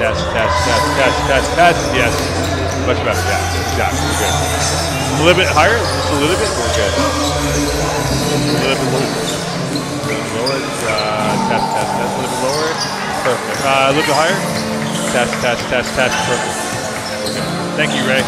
test. Yes. Much better. Yeah. Exactly. We're good. A little bit higher. Just a little bit. We're good. A little bit lower. Lower. Test. A little bit lower. Perfect. A little bit higher. Test. Perfect. We're good. Thank you, Ray.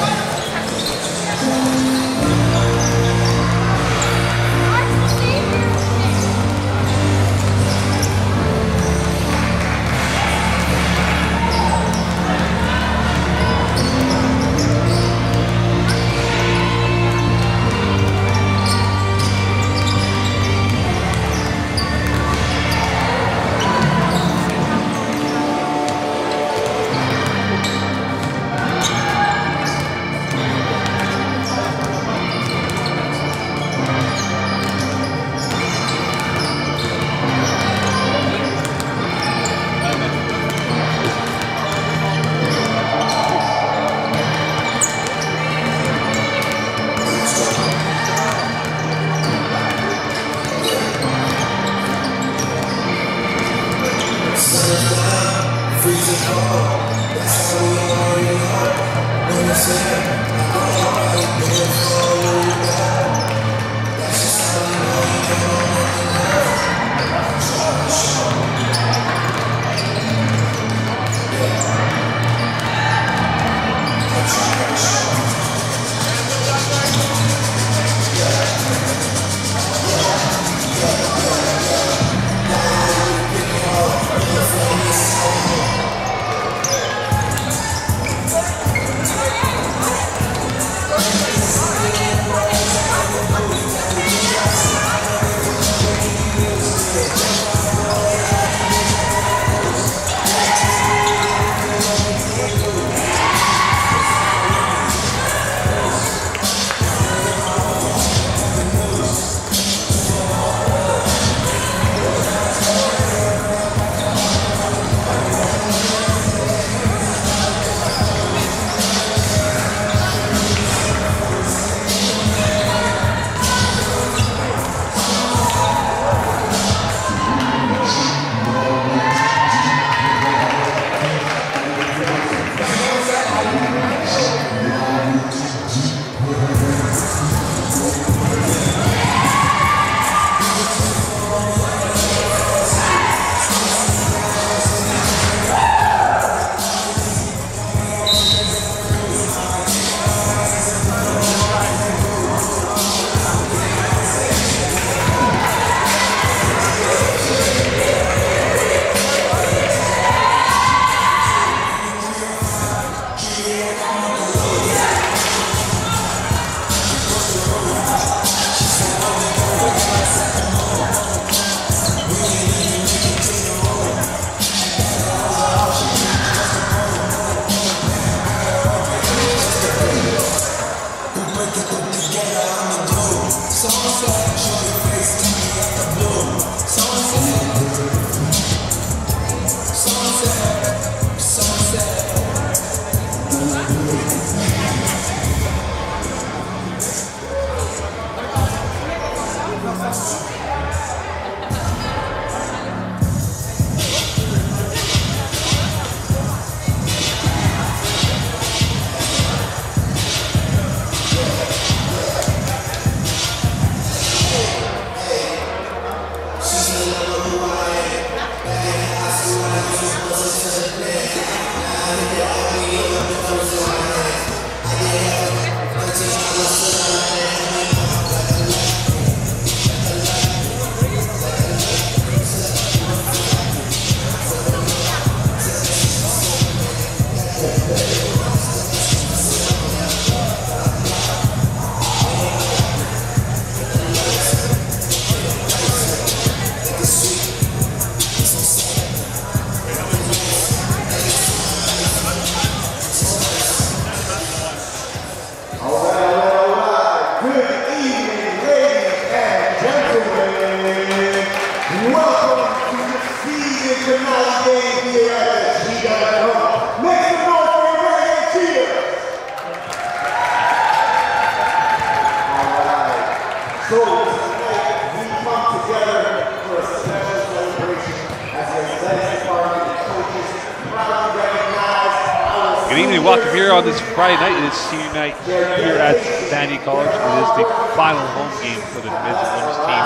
welcome here on this Friday night. It is senior night here at Vanier College. It is the final home game for the men's and women's team.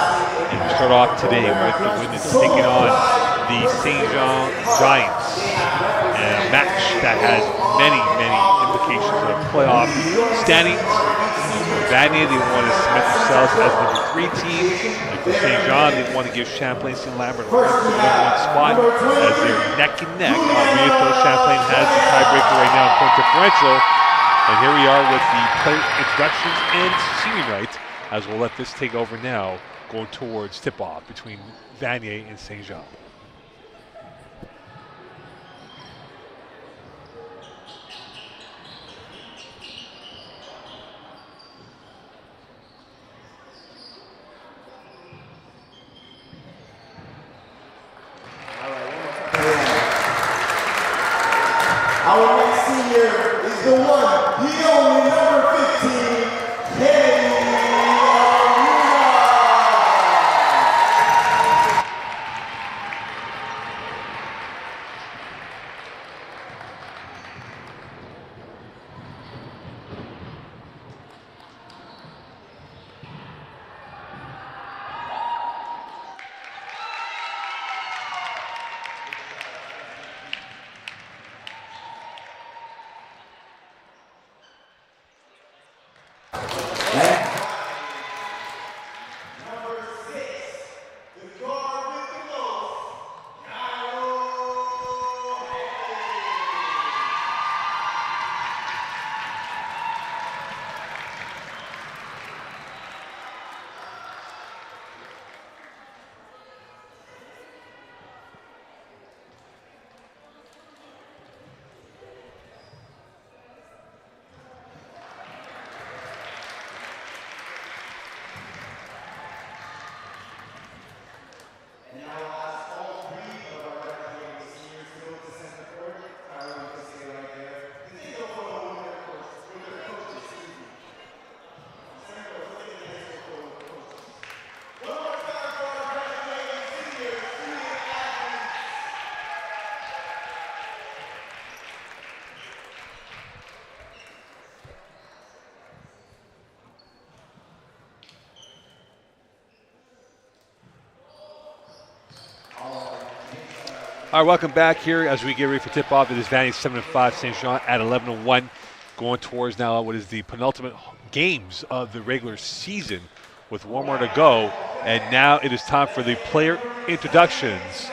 And we start off today with the women's taking on the St. Jean Giants. And a match that has many, many implications of playoff standings. Vanier, they want to cement themselves as the number 3 team. Like for St. John, they want to give Champlain St. Lambert a number 1 spot as they're neck and neck. Albeit though Champlain has the tiebreaker right now in point differential. And here we are with the player introductions and senior night, as we'll let this take over now, going towards tip-off between Vanier and St. Jean. Our next senior is the one, the only number 15, Kenny. All right, welcome back here as we get ready for tip-off. It is Vanier 7-5, St. Jean at 11-1, going towards now what is the penultimate games of the regular season with one more to go. And now it is time for the player introductions,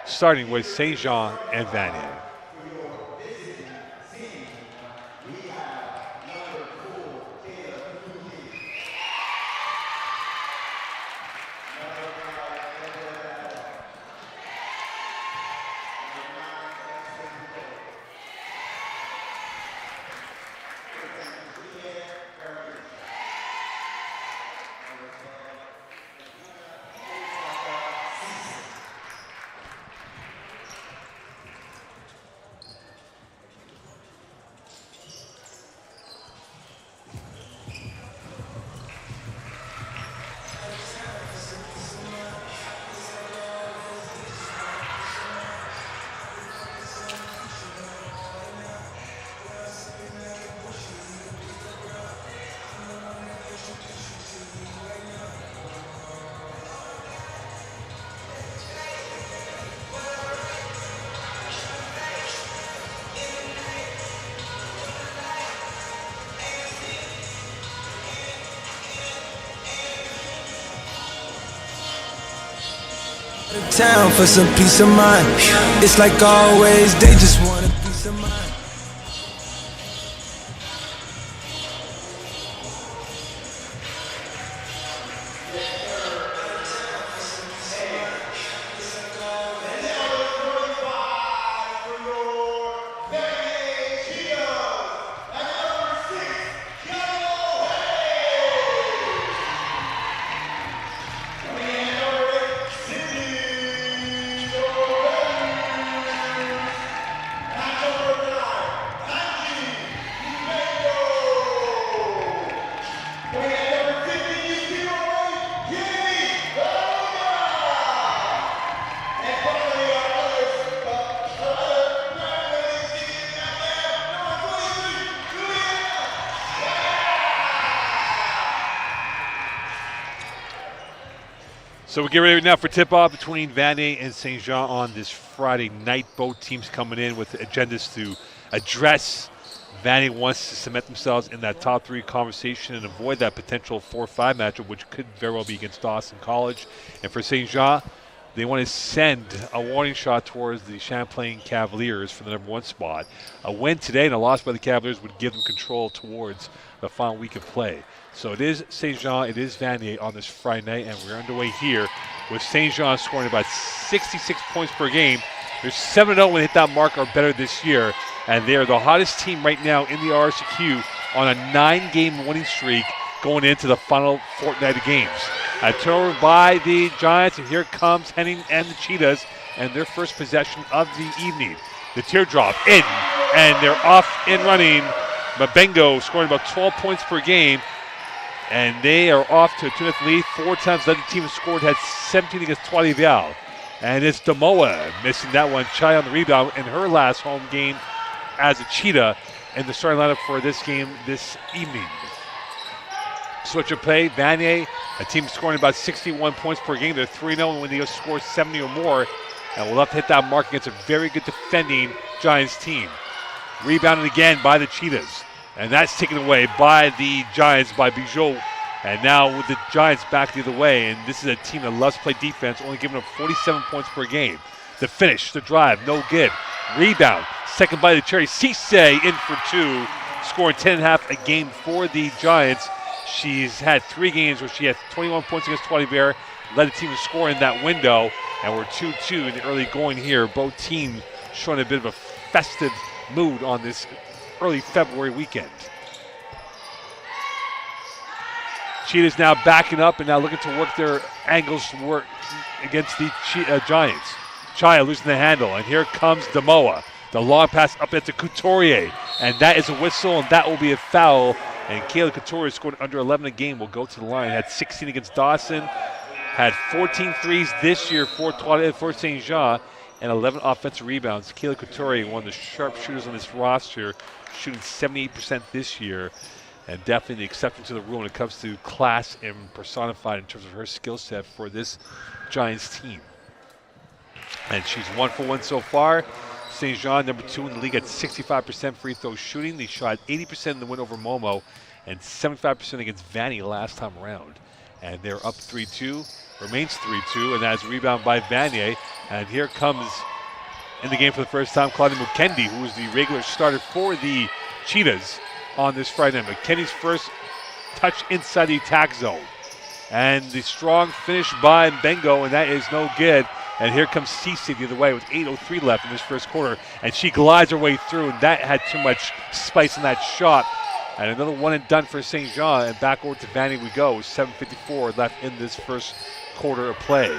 starting with St. Jean and Vanier. Town for some peace of mind. It's like always, they just want a peace of mind. So we get ready now for tip-off between Vanier and St. Jean on this Friday night. Both teams coming in with agendas to address. Vanier wants to cement themselves in that top 3 conversation and avoid that potential 4-5 matchup, which could very well be against Dawson College. And for St. Jean, they want to send a warning shot towards the Champlain Cavaliers for the number 1 spot. A win today and a loss by the Cavaliers would give them control towards the final week of play. So it is St. Jean, it is Vanier on this Friday night, and we're underway here with St. Jean scoring about 66 points per game. They're 7-0 when they hit that mark or better this year, and they are the hottest team right now in the RSEQ on a 9-game winning streak going into the final fortnight of games. A turnover by the Giants, and here comes Henning and the Cheetahs and their first possession of the evening. The teardrop in, and they're off and running. Mabengo scoring about 12 points per game, and they are off to a 2-0 lead. 4 times the other team has scored, had 17 against Trois Rivières. And it's Demoa missing that one. Chai on the rebound in her last home game as a Cheetah in the starting lineup for this game this evening. Switch of play, Vanier, a team scoring about 61 points per game. They're 3-0 when they score 70 or more. And we'll have to hit that mark against a very good defending Giants team. Rebounded again by the Cheetahs. And that's taken away by the Giants, by Bijou. And now with the Giants back the other way, and this is a team that loves to play defense, only giving up 47 points per game. The finish, the drive, no good. Rebound, second by the cherry. Cisse in for 2, scoring 10.5 a game for the Giants. She's had 3 games where she had 21 points against Trois Rivières, led the team to score in that window, and we're 2-2 in the early going here. Both teams showing a bit of a festive mood on this early February weekend. Cheetahs now backing up and now looking to work their angles to work against the Giants. Chaya losing the handle, and here comes Demoa. The long pass up into Couturier, and that is a whistle, and that will be a foul. And Kayla Couturier scored under 11 a game, will go to the line. Had 16 against Dawson, had 14 threes this year for St. Jean, and 11 offensive rebounds. Kayla Couturier, one of the sharp shooters on this roster, shooting 78% this year. And definitely the exception to the rule when it comes to class and personified in terms of her skill set for this Giants team. And she's 1 for 1 so far. St. Jean, number 2 in the league at 65% free throw shooting. They shot 80% in the win over Momo and 75% against Vanier last time around. And they're up 3-2, remains 3-2, and that's a rebound by Vanier. And here comes, in the game for the first time, Claudia Mukendi, who was the regular starter for the Cheetahs on this Friday night. McKinney's first touch inside the attack zone. And the strong finish by Mbengo, and that is no good. And here comes Cisse the other way with 8:03 left in this first quarter. And she glides her way through, and that had too much spice in that shot. And another one and done for St. Jean, and back over to Vanier we go. 7:54 left in this first quarter of play.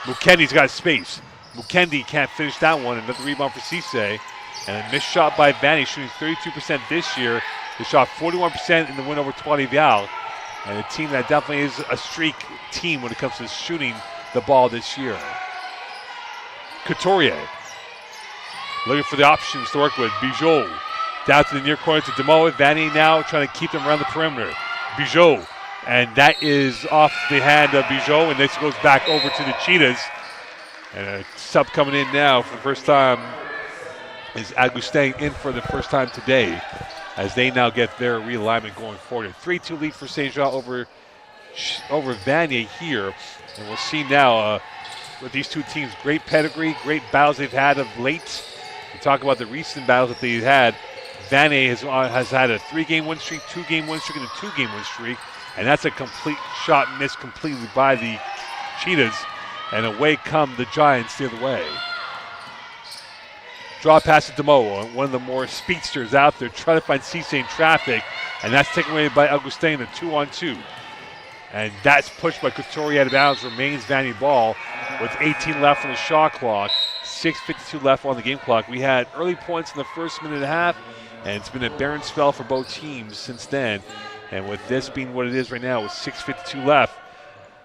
Mukendi's got space. Mukendi can't finish that one. Another rebound for Cisse. And a missed shot by Vanier, shooting 32% this year. They shot 41% in the win over Trois Rivières, and a team that definitely is a streak team when it comes to shooting the ball this year. Couturier looking for the options to work with. Bijou down to the near corner to Demoa. Vanier now trying to keep them around the perimeter. Bijou, and that is off the hand of Bijou, and this goes back over to the Cheetahs. And a sub coming in now for the first time is Agustin in for the first time today, as they now get their realignment going forward. 3-2 lead for St. Jean over Vanier here. And we'll see now with these two teams, great pedigree, great battles they've had of late. We talk about the recent battles that they've had. Vanier has had a 3-game win streak, 2-game win streak, and a 2-game win streak. And that's a complete shot missed completely by the Cheetahs. And away come the Giants the other way. Draw pass to Demoa, one of the more speedsters out there, trying to find Cisse in traffic, and that's taken away by Augustin, a 2-on-2. And that's pushed by Couturier out of bounds, remains Vanier ball with 18 left on the shot clock, 6:52 left on the game clock. We had early points in the first minute and a half, and it's been a barren spell for both teams since then. And with this being what it is right now with 6:52 left,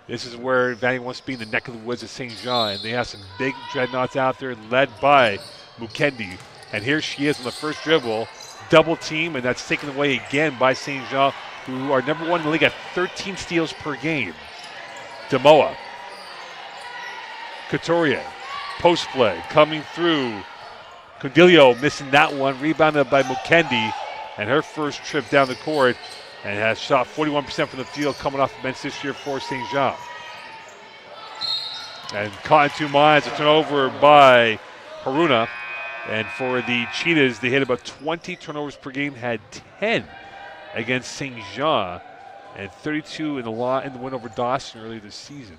this is where Vanier wants to be in the neck of the woods of St. Jean. And they have some big dreadnoughts out there led by Mukendi. And here she is on the first dribble, double team, and that's taken away again by St. Jean, who are number 1 in the league at 13 steals per game. Demoa Couturier, post play, coming through. Condillo missing that one, rebounded by Mukendi, and her first trip down the court, and has shot 41% from the field coming off the bench this year for St. Jean. And caught in 2 minds, a turnover by Haruna. And for the Cheetahs, they hit about 20 turnovers per game, had 10 against St. Jean, and 32 in the win over Dawson earlier this season.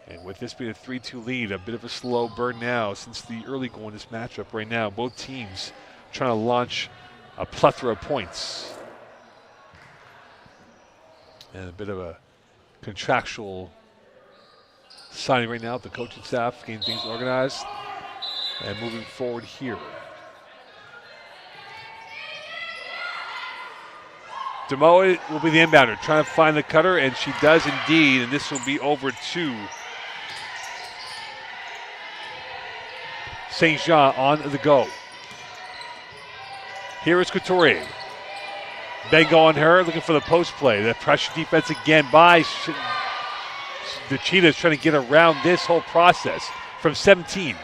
And with this being a 3-2 lead, a bit of a slow burn now since the early goal in this matchup right now. Both teams trying to launch a plethora of points. And a bit of a contractual signing right now. The coaching staff getting things organized and moving forward here. Demoa will be the inbounder, trying to find the cutter, and she does indeed, and this will be over to St. Jean on the go. Here is Couturier. Bengo on her, looking for the post play. The pressure defense again by the Cheetahs, trying to get around this whole process from 17.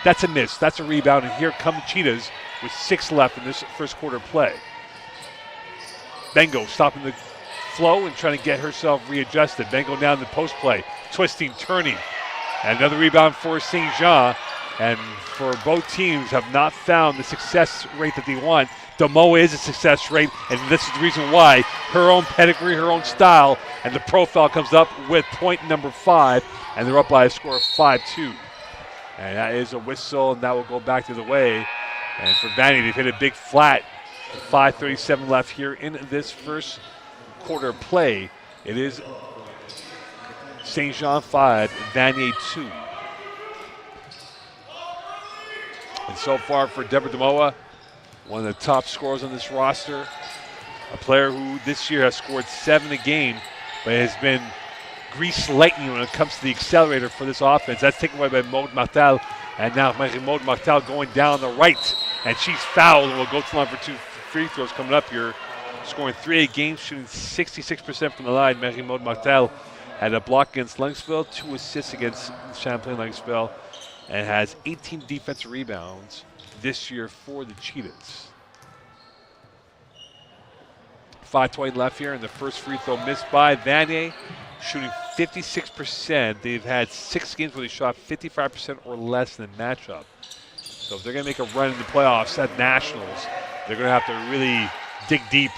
That's a miss. That's a rebound. And here come the Cheetahs with 6 left in this first quarter play. Bengo stopping the flow and trying to get herself readjusted. Bengo down the post play, twisting, turning. And another rebound for St. Jean. And for both teams have not found the success rate that they want. Demoa is a success rate, and this is the reason why. Her own pedigree, her own style, and the profile comes up with point number 5, and they're up by a score of 5-2. And that is a whistle, and that will go back to the way. And for Vanier, they've hit a big flat. 5:37 left here in this first quarter play. It is St. Jean 5, Vanier 2. And so far for Deborah Demoa, one of the top scorers on this roster, a player who this year has scored 7 a game, but has been grease lightning when it comes to the accelerator for this offense. That's taken away by Maude Martel, and now Maude Martel going down the right, and she's fouled and will go to the line for 2 free throws coming up here. Scoring 3 a game, shooting 66% from the line. Maude Martel had a block against Lungsville, 2 assists against Champlain-Lungsville, and has 18 defensive rebounds this year for the Cheetahs. 5:20 left here, and the first free throw missed by Vanier, shooting 56%. They've had 6 games where they shot 55% or less in the matchup. So if they're going to make a run in the playoffs at Nationals, they're going to have to really dig deep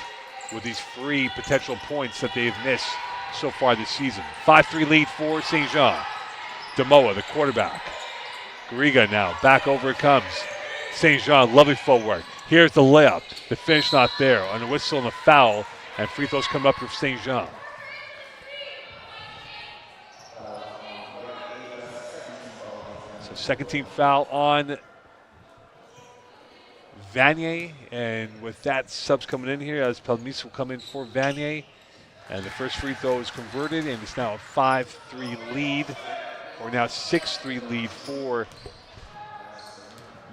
with these free potential points that they've missed so far this season. 5-3 lead for St. Jean. Demoa, the quarterback. Garriga now, back over it comes. St. Jean, lovely footwork. Here's the layup. The finish not there. On a whistle and a foul, and free throws come up for St. Jean. So second team foul on Vanier, and with that, subs coming in here as Palmis will come in for Vanier. And the first free throw is converted, and it's now a 5-3 lead. Or now 6-3 lead for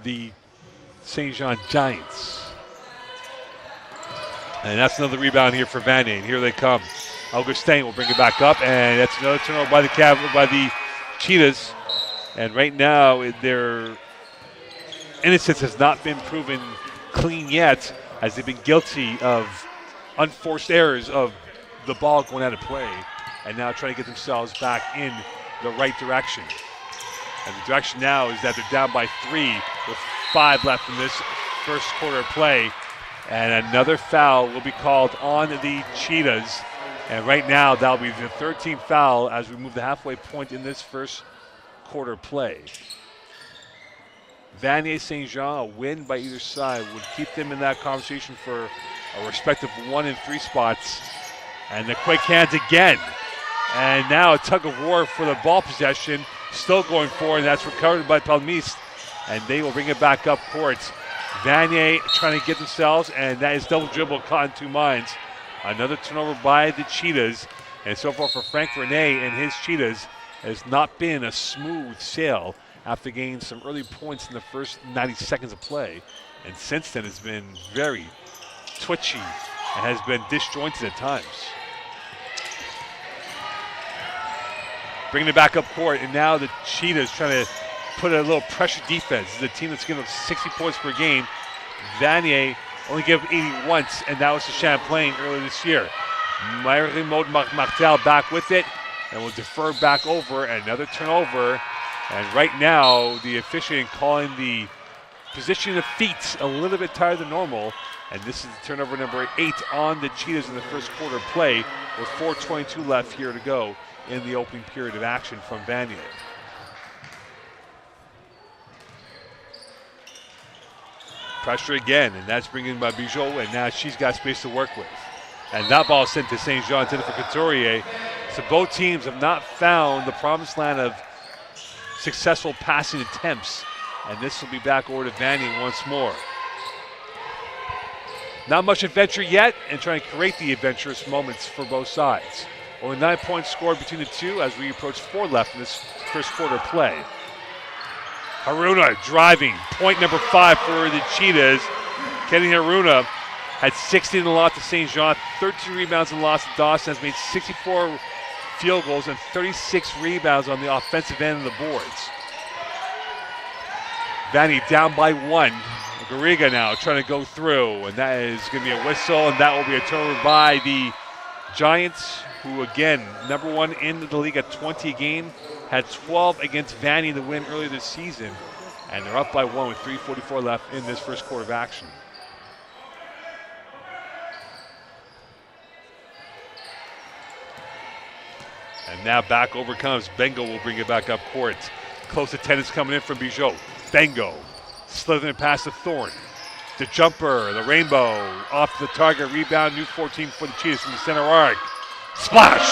the St. Jean Giants. And that's another rebound here for Vanier. And here they come. Augustin will bring it back up, and that's another turnover by the Cheetahs. And right now, their innocence has not been proven clean yet, as they've been guilty of unforced errors of the ball going out of play, and now trying to get themselves back in the right direction. And the direction now is that they're down by 3 with 5 left in this first quarter play. And another foul will be called on the Cheetahs. And right now, that'll be the 13th foul as we move the halfway point in this first quarter play. Vanier St. Jean, a win by either side would keep them in that conversation for a respective 1 and 3 spots. And the quick hands again. And now a tug of war for the ball possession, still going forward, and that's recovered by Palmis, and they will bring it back up court. Vanier trying to get themselves, and that is double dribble caught in 2 minds. Another turnover by the Cheetahs, and so far for Frank Renee and his Cheetahs has not been a smooth sail after gaining some early points in the first 90 seconds of play, and since then it's been very twitchy and has been disjointed at times. bringing it back up court, and now the Cheetahs trying to put a little pressure defense. This is a team that's giving up 60 points per game. Vanier only gave 80 once, and that was to Champlain earlier this year. Marie-Maud Martel back with it, and will defer back over. Another turnover, and right now the officiating calling the position of feet a little bit tighter than normal, and this is turnover number 8 on the Cheetahs in the first quarter play with 4:22 left here to go in the opening period of action from Vanier. Pressure again, and that's bringing in by Bijot, and now she's got space to work with. And that ball sent to St. Jean, intended for Couturier. So both teams have not found the promised land of successful passing attempts, and this will be back over to Vanier once more. Not much adventure yet, and trying to create the adventurous moments for both sides. Only 9 points scored between the two as we approach 4 left in this first quarter play. Haruna driving, point number 5 for the Cheetahs. Kenny Haruna had 16 in the loss to St. Jean, 13 rebounds in the loss to Dawson, has made 64 field goals and 36 rebounds on the offensive end of the boards. Vanier down by 1. Garriga now trying to go through, and that is going to be a whistle, and that will be a turnover by the Giants, who again, number 1 in the league at 20 a game, had 12 against Vanier to win earlier this season, and they're up by 1 with 3:44 left in this first quarter of action. And now back over comes Bengo, will bring it back up court. Close attendance coming in from Bijot. Bengo slithering past the Thorn. The jumper, the rainbow, off the target, rebound, new 14 for the Cheetahs from the center arc. Splash!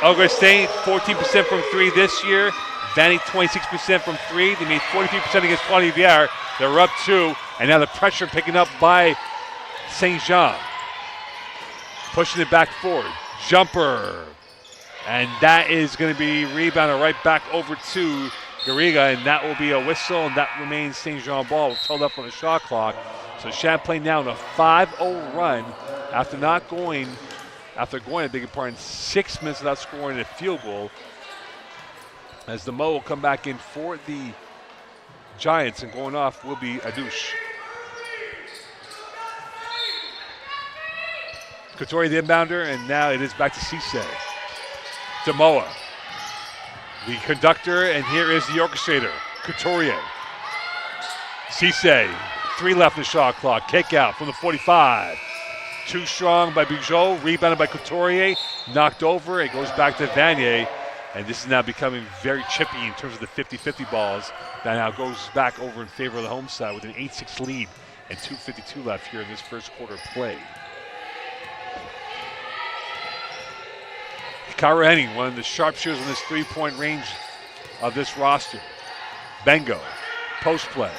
Augustin, 14% from 3 this year. Vanier, 26% from 3. They made 43% against Poilievre. They're up 2, and now the pressure picking up by St. Jean. Pushing it back forward. Jumper. And that is going to be rebounded right back over to Garriga, and that will be a whistle, and that remains St. Jean ball. It's held up on the shot clock. So Champlain now in a 5-0 run after going, I beg your pardon, 6 minutes without scoring a field goal. As the Mo will come back in for the Giants, and going off will be Adouche. Couturier the inbounder, and now it is back to Cisse. Demoa, the conductor, and here is the orchestrator, Couturier. Cisse, 3 left in the shot clock. Kick out from the 45. Too strong by Bijot, rebounded by Couturier, knocked over. It goes back to Vanier, and this is now becoming very chippy in terms of the 50-50 balls. That now goes back over in favor of the home side with an 8-6 lead and 2:52 left here in this first quarter play. Kyra Henning, one of the sharpshooters in this 3-point range of this roster. Bengo, post play,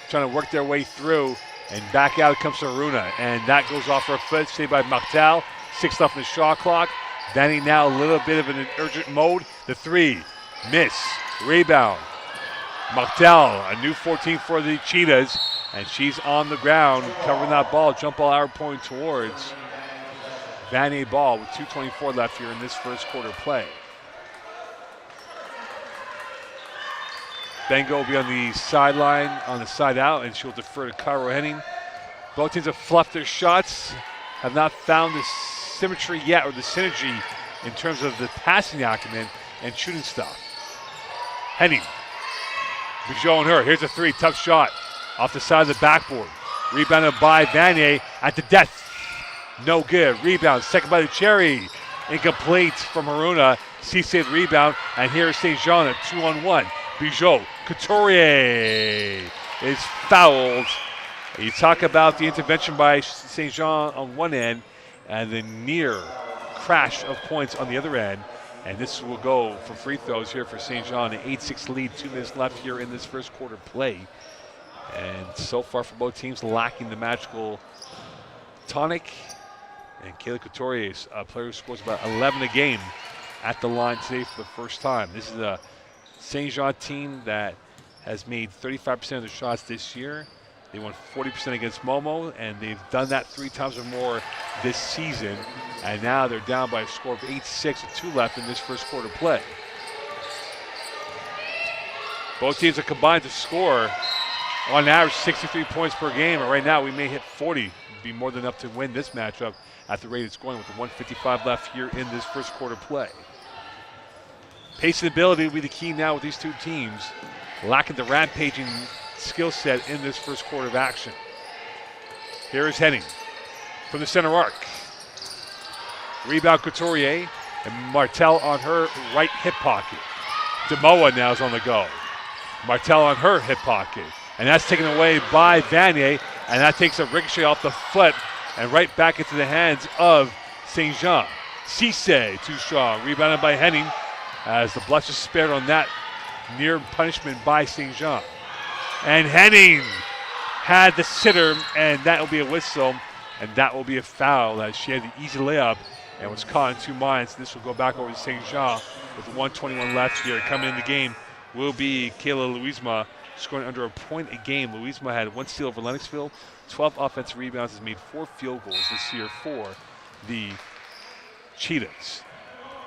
trying to work their way through, and back out comes to Haruna, and that goes off her foot, saved by Martel. 6 left in the shot clock. Vanier now a little bit of an urgent mode. The 3, miss, rebound. Martel, a new 14 for the Cheetahs, and she's on the ground covering that ball. Jump ball arrow pointing towards Vanier ball with 2:24 left here in this first quarter play. Bengo will be on the sideline, on the side out, and she'll defer to Cairo Henning. Both teams have fluffed their shots, have not found the symmetry yet, or the synergy in terms of the passing acumen and shooting stuff. Henning, Bijot on her. Here's a 3, tough shot off the side of the backboard. Rebounded by Vanier at the death. No good. Rebound. Second by the Cherry. Incomplete from Haruna. Cisse rebound. And here's St. Jean at 2-on-1. Bijot. Couturier is fouled. You talk about the intervention by St. Jean on one end and the near crash of points on the other end. And this will go for free throws here for St. Jean. An 8-6 lead. 2 minutes left here in this first quarter play. And so far for both teams, lacking the magical tonic. And Kayla Couturier, a player who scores about 11 a game at the line today for the first time. This is a St. Jean team that has made 35% of the shots this year. They won 40% against Momo, and they've done that 3 times or more this season. And now they're down by a score of 8-6 with 2 left in this first quarter play. Both teams are combined to score on average 63 points per game, and right now we may hit 40. It'd be more than enough to win this matchup at the rate it's going with the 1:55 left here in this first quarter play. Pace and ability will be the key now with these two teams, lacking the rampaging skill set in this first quarter of action. Here is Henning from the center arc. Rebound Couturier, and Martel on her right hip pocket. Demoa now is on the go. Martel on her hip pocket, and that's taken away by Vanier, and that takes a ricochet off the foot and right back into the hands of St. Jean. Cisse, too strong, rebounded by Henning, as the blush is spared on that near punishment by St. Jean. And Henning had the sitter, and that will be a whistle, and that will be a foul, as she had the easy layup and was caught in 2 minds. This will go back over to St. Jean with 1:21 left here. Coming in the game will be Kayla Louisma, scoring under a point a game. Louisma had 1 steal over Lennoxville, 12 offensive rebounds, has made 4 field goals this year for the Cheetahs.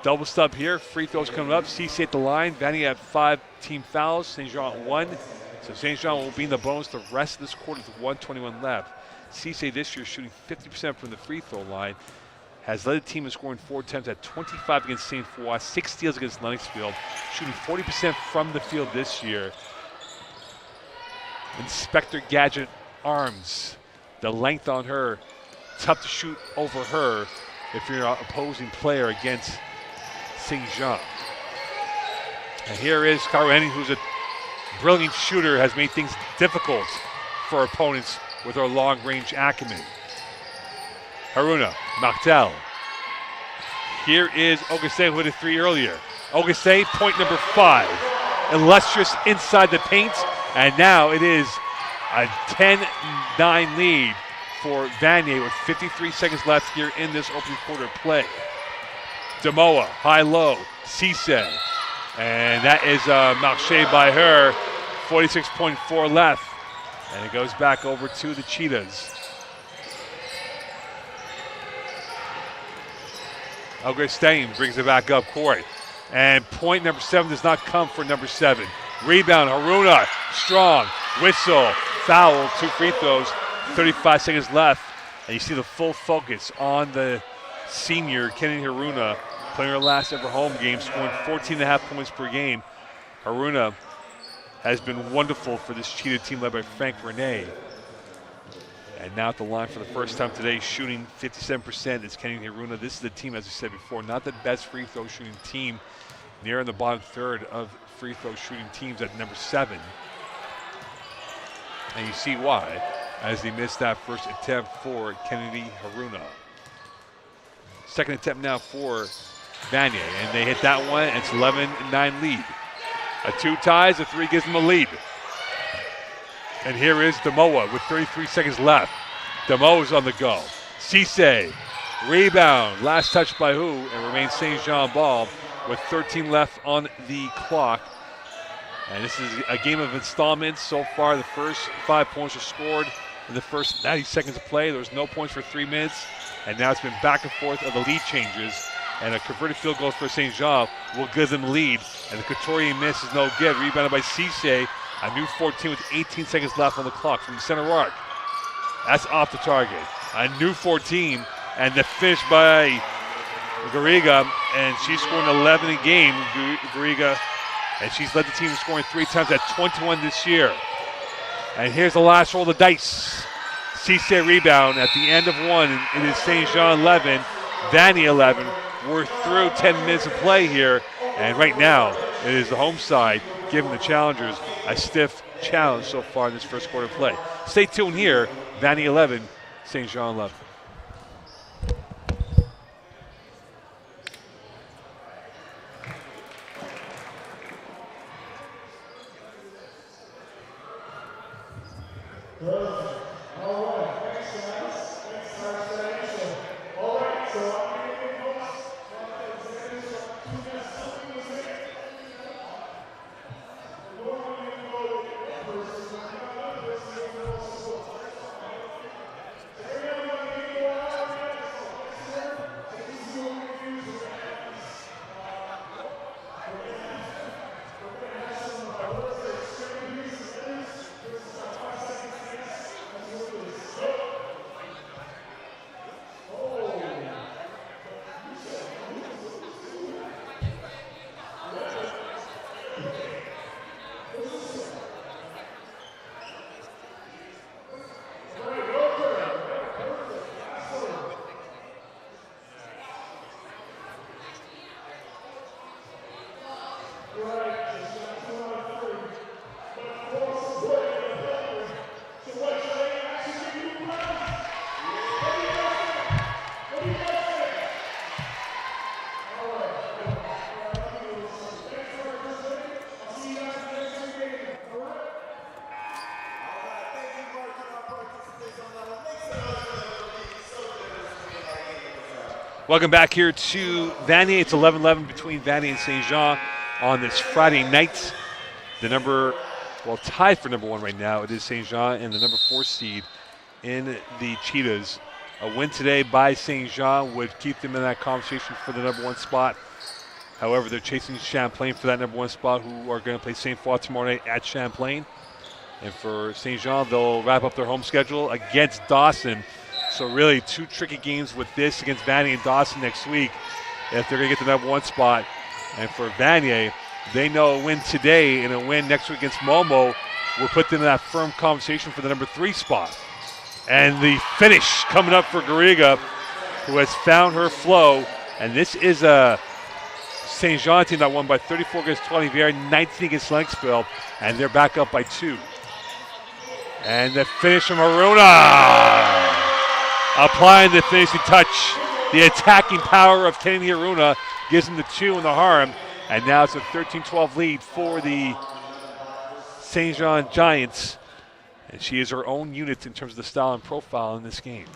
Double stub here, free throws coming up. CC at the line, Vanier had 5 team fouls, St. Jean at 1. So St. Jean will be in the bonus the rest of this quarter with 1:21 left. CC this year shooting 50% from the free throw line, has led the team in scoring 4 attempts at 25 against St. Foy, 6 steals against Lennoxville, shooting 40% from the field this year. Inspector Gadget arms, the length on her, tough to shoot over her if you're an opposing player against St. Jean. And here is Kara Henning, who's a brilliant shooter, has made things difficult for opponents with her long-range acumen. Haruna, Martel. Here is Auguste, who hit a 3 earlier. Auguste, point number 5. Illustrious inside the paint, and now it is a 10-9 lead for Vanier with 53 seconds left here in this opening quarter play. Demoa, high-low, Cisse, and that is Marché by her, 46.4 left, and it goes back over to the Cheetahs. Augustin brings it back up court, and point number 7 does not come for number 7. Rebound, Haruna, strong, whistle, foul, 2 free throws, 35 seconds left, and you see the full focus on the senior, Kennedy Haruna, playing her last ever home game, scoring 14.5 points per game. Haruna has been wonderful for this Cheetah team led by Frank Renee. And now at the line for the first time today, shooting 57% is Kennedy Haruna. This is the team, as I said before, not the best free throw shooting team, near in the bottom third of free throw shooting teams at number 7. And you see why, as they missed that first attempt for Kennedy Haruna. Second attempt now for Vanier, and they hit that one, and it's 11-9 lead. A 2 ties, a 3 gives them a lead. And here is Demoa with 33 seconds left. Demoa's on the go. Cisse, rebound, last touch by who, and remains St. Jean ball with 13 left on the clock. And this is a game of installments. So far, the first 5 points are scored in the first 90 seconds of play. There was no points for 3 minutes, and now it's been back and forth of the lead changes. And a converted field goal for St. Jean will give them lead. And the Couturier miss is no good. Rebounded by Cisse. A new 14 with 18 seconds left on the clock from the center arc. That's off the target. A new 14, and the finish by Garriga, and she's scoring 11 a game, Garriga, and she's led the team in scoring 3 times at 21 this year. And here's the last roll of the dice. Cisse rebound at the end of 1, and it is St. Jean 11, Vanier 11. We're through 10 minutes of play here, and right now it is the home side giving the challengers a stiff challenge so far in this first quarter play. Stay tuned here, Vanier 11, St. Jean 11. Welcome back here to Vanier. It's 11-11 between Vanier and St. Jean on this Friday night. Tied for number 1 right now. It is St. Jean and the number 4 seed in the Cheetahs. A win today by St. Jean would keep them in that conversation for the number 1 spot. However, they're chasing Champlain for that number 1 spot, who are going to play St. Foy tomorrow night at Champlain. And for St. Jean, they'll wrap up their home schedule against Dawson. So really 2 tricky games with this against Vanier and Dawson next week if they're going to get the number 1 spot. And for Vanier, they know a win today and a win next week against Momo will put them in that firm conversation for the number 3 spot. And the finish coming up for Garriga, who has found her flow. And this is a St. Jean team that won by 34 against 20, Vanier 19 against Lennoxville, and they're back up by 2. And the finish from Haruna. Applying the finishing touch. The attacking power of Kennedy Haruna gives him the 2 in the harm. And now it's a 13-12 lead for the St. Jean Giants. And she is her own unit in terms of the style and profile in this game.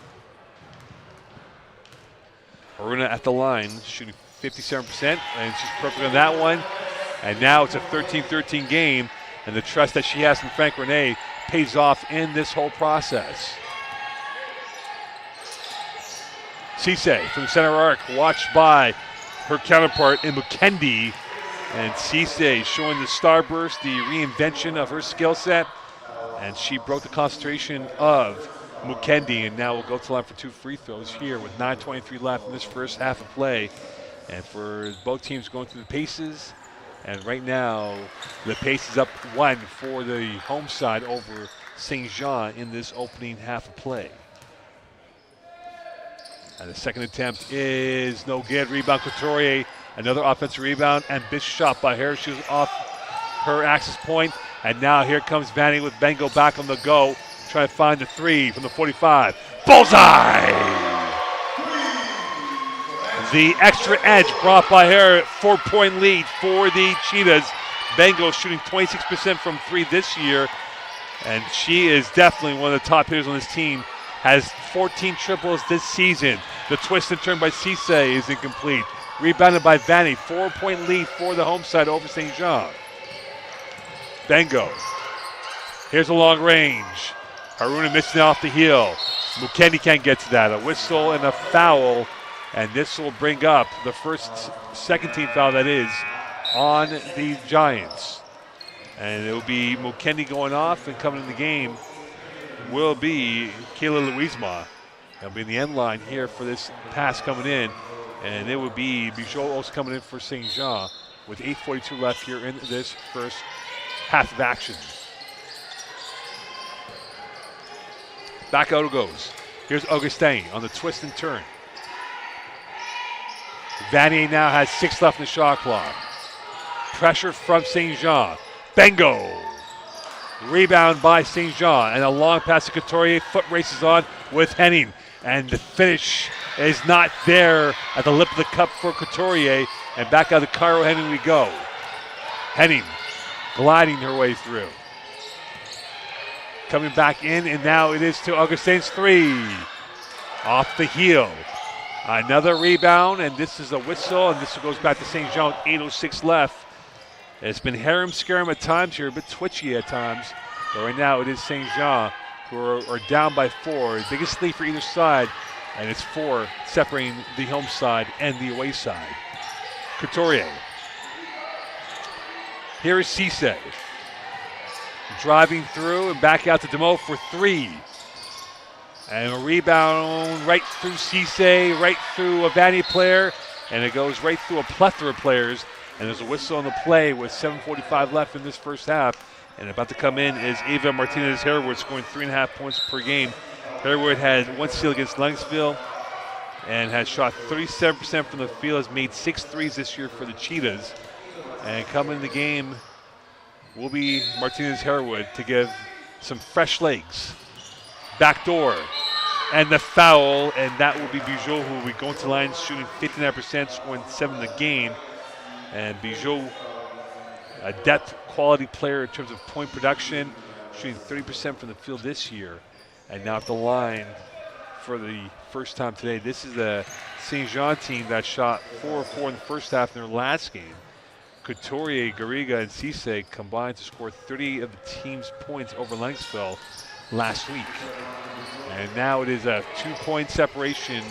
Haruna at the line, shooting 57%, and she's perfect on that one. And now it's a 13-13 game, and the trust that she has from Frank Renee pays off in this whole process. Cisse from the center arc, watched by her counterpart in Mukendi. And Cisse showing the starburst, the reinvention of her skill set. And she broke the concentration of Mukendi, and now will go to the line for 2 free throws here with 9:23 left in this first half of play. And for both teams going through the paces. And right now, the pace is up 1 for the home side over St. Jean in this opening half of play. And the second attempt is no good. Rebound, Couturier. Another offensive rebound. Ambitious shot by her. She was off her access point. And now here comes Vanier with Bengo back on the go. Trying to find the 3 from the 45. Bullseye! The extra edge brought by her. 4-point lead for the Cheetahs. Bengo shooting 26% from 3 this year. And she is definitely one of the top hitters on this team. Has 14 triples this season. The twist and turn by Cisse is incomplete. Rebounded by Vanier. 4-point lead for the home side over St. Jean. Bengo. Here's a long range. Haruna missing off the heel. Mukendi can't get to that. A whistle and a foul. And this will bring up the second team foul that is on the Giants. And it will be Mukendi going off, and coming in the game will be Kayla Louisma. They'll be in the end line here for this pass coming in. And it would be Bijot also coming in for St. Jean with 8:42 left here in this first half of action. Back out it goes. Here's Augustin on the twist and turn. Vanier now has 6 left in the shot clock. Pressure from St. Jean. Bengo. Rebound by St. Jean. And a long pass to Couturier. Foot races on with Henning. And the finish is not there at the lip of the cup for Couturier. And back out to Cairo Henning we go. Henning gliding her way through. Coming back in, and now it is to Augustin's 3. Off the heel. Another rebound, and this is a whistle, and this goes back to St. Jean with 8:06 left. It's been harem-scarum at times here, a bit twitchy at times. But right now it is St. Jean who are down by 4. The biggest lead for either side, and it's 4 separating the home side and the away side. Couturier. Here is Cisse. Driving through and back out to Demo for 3. And a rebound right through Cisse, right through a Vanier player, and it goes right through a plethora of players. And there's a whistle on the play with 7:45 left in this first half. And about to come in is Ava Martinez-Harewood, scoring 3.5 points per game. Harewood had 1 steal against Lennoxville and has shot 37% from the field, has made 6 threes this year for the Cheetahs. And coming in the game will be Martinez-Harewood to give some fresh legs. Backdoor. And the foul, and that will be Bijot, who will be going to the line shooting 59%, scoring 7 in the game. And Bijot, a depth quality player in terms of point production, shooting 30% from the field this year. And now at the line for the first time today. This is the St. Jean team that shot 4 of 4 in the first half in their last game. Couturier, Garriga, and Cisse combined to score 30 of the team's points over Lennoxville last week. And now it is a 2-point separation.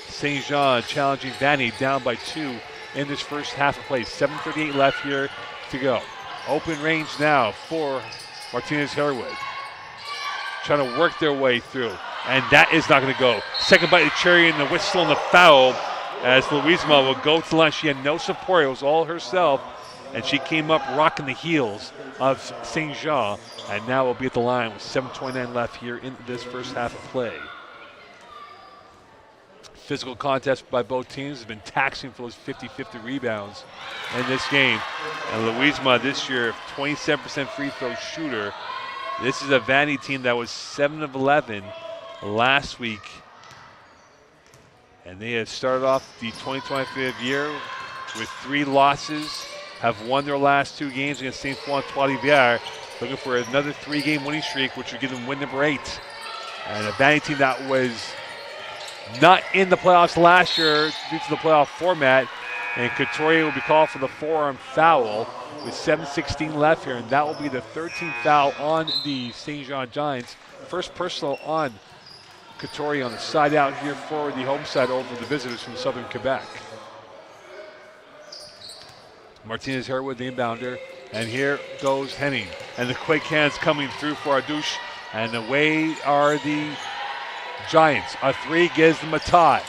St. Jean challenging Vanier down by 2 in this first half of play. 7:38 left here to go. Open range now for Martinez-Herwood. Trying to work their way through. And that is not going to go. Second bite of the cherry and the whistle and the foul as Louisma will go to the line. She had no support. It was all herself. And she came up rocking the heels of St. Jean. And now will be at the line with 7:29 left here in this first half of play. Physical contest by both teams has been taxing for those 50-50 rebounds in this game. And Louisma this year, 27% free throw shooter. This is a Vanier team that was 7 of 11 last week. And they have started off the 2025 year with 3 losses, have won their last 2 games against St. Foy-Trois-Rivières, looking for another 3-game winning streak, which would give them win number 8. And a Vanier team that was not in the playoffs last year due to the playoff format. And Couturier will be called for the forearm foul with 7:16 left here, and that will be the 13th foul on the St. Jean Giants. First personal on Couturier on the side out here for the home side over the visitors from Southern Quebec. Martinez-Herwood, the inbounder, and here goes Henning. And the quick hands coming through for Ardouche, and away are the Giants. A 3 gives them a tie.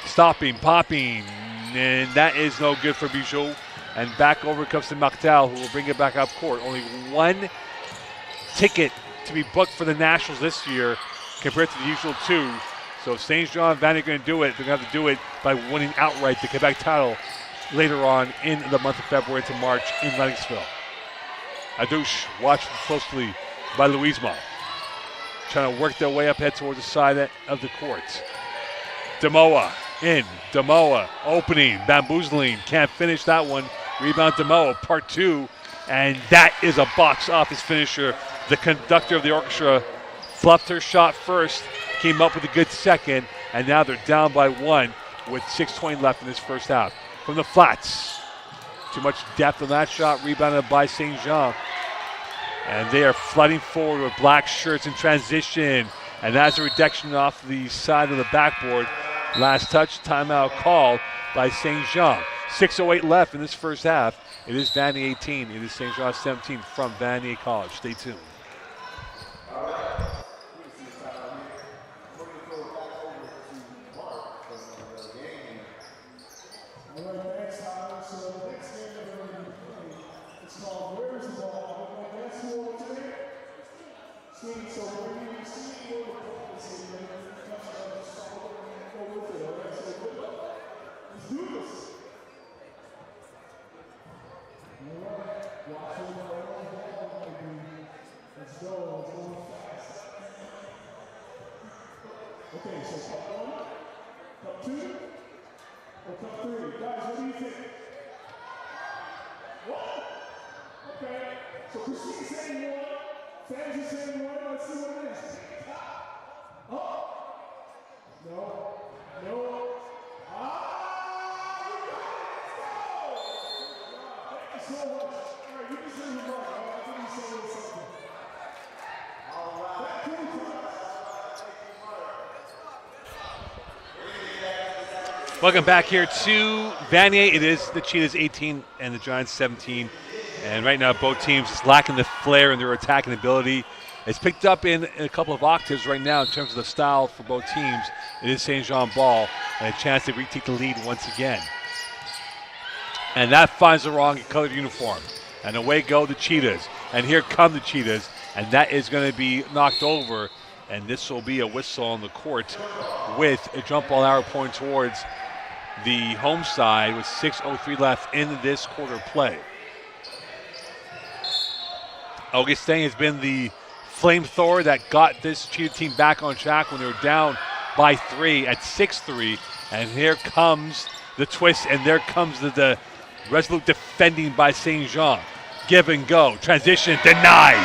Stopping, popping, and that is no good for Bijou. And back over comes to Martel, who will bring it back up court. Only 1 ticket to be booked for the Nationals this year compared to the usual 2. So if St. Jean and Vanier are going to do it, they're going to have to do it by winning outright the Quebec title later on in the month of February to March in Lennoxville. Adouche watched closely by Louisma. Trying to work their way up, head towards the side of the court. Demoa in. Demoa opening, bamboozling. Can't finish that one. Rebound Demoa, part 2. And that is a box office finisher. The conductor of the orchestra fluffed her shot first, came up with a good second, and now they're down by 1 with 6:20 left in this first half. From the flats. Too much depth on that shot, rebounded by St. Jean. And they are flooding forward with black shirts in transition. And that's a reduction off the side of the backboard. Last touch, timeout call by St. Jean. 6:08 left in this first half. It is Vanier 18. It is St. Jean 17 from Vanier College. Stay tuned. Okay, so cup 1, cup 2, or cup 3? Guys, what do you think? What? Okay, so Christine's saying 1, fans are saying 1, let's see what it is. Oh! No. No. Ah! You got it! Let's go! Thank you so much. All right, you can say your mark. I think you said a little something. All right. Thank you. Welcome back here to Vanier. It is the Cheetahs 18 and the Giants 17. And right now both teams just lacking the flair in their attacking ability. It's picked up in a couple of octaves right now in terms of the style for both teams. It is St. Jean ball and a chance to retake the lead once again. And that finds the wrong colored uniform. And away go the Cheetahs. And here come the Cheetahs. And that is going to be knocked over. And this will be a whistle on the court with a jump ball arrow pointing towards the home side with 6:03 left in this quarter play. Augustin has been the flamethrower that got this Cheetah team back on track when they were down by 3 at 6-3. And here comes the twist, and there comes the resolute defending by St. Jean. Give and go. Transition denied.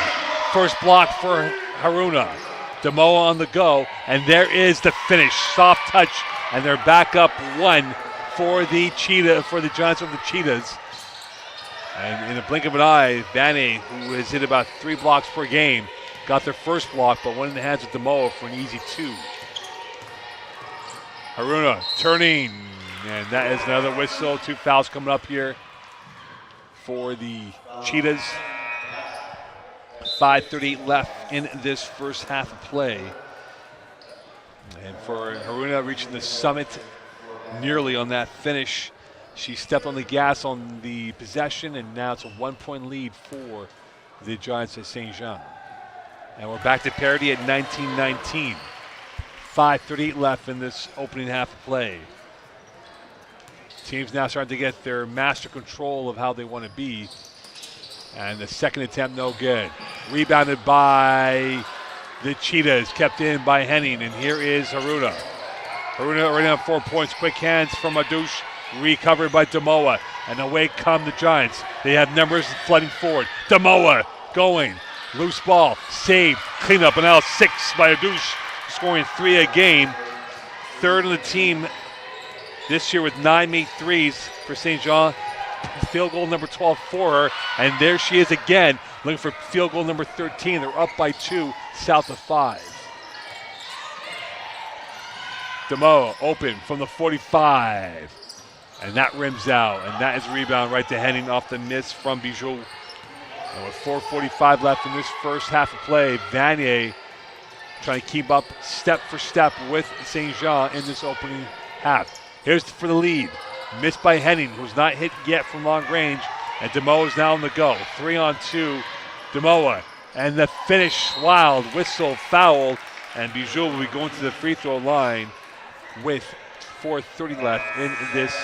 First block for Haruna. Demoa on the go, and there is the finish. Soft touch, and they're back up 1 for the Giants of the Cheetahs. And in a blink of an eye, Vanier, who has hit about 3 blocks per game, got their first block, but went in the hands of Demoa for an easy 2. Haruna turning, and that is another whistle. 2 fouls coming up here for the Cheetahs. 5:38 left in this first half of play. And for Haruna reaching the summit nearly on that finish, she stepped on the gas on the possession, and now it's a 1-point lead for the Giants at St. Jean. And we're back to parity at 19-19. 5:38 left in this opening half of play. Teams now starting to get their master control of how they want to be. And the second attempt, no good. Rebounded by the Cheetahs, kept in by Henning, and here is Haruna. Haruna already on 4 points. Quick hands from Adouche, recovered by Demoa, and away come the Giants. They have numbers flooding forward. Demoa going, loose ball, saved, cleanup, and now 6 by Adouche, scoring 3 a game. Third on the team this year with 9 made threes for St. Jean. Field goal number 12 for her, and there she is again, looking for field goal number 13. They're up by 2, south of 5. Demoa open from the 45, and that rims out, and that is a rebound right to Henning off the miss from Bijou. And with 4:45 left in this first half of play, Vanier trying to keep up step for step with St. Jean in this opening half. Here's for the lead. Missed by Henning, who's not hit yet from long range, and Demoa is now on the go. 3-on-2, Demoa, and the finish, wild whistle, foul, and Bijou will be going to the free throw line with 4:30 left in this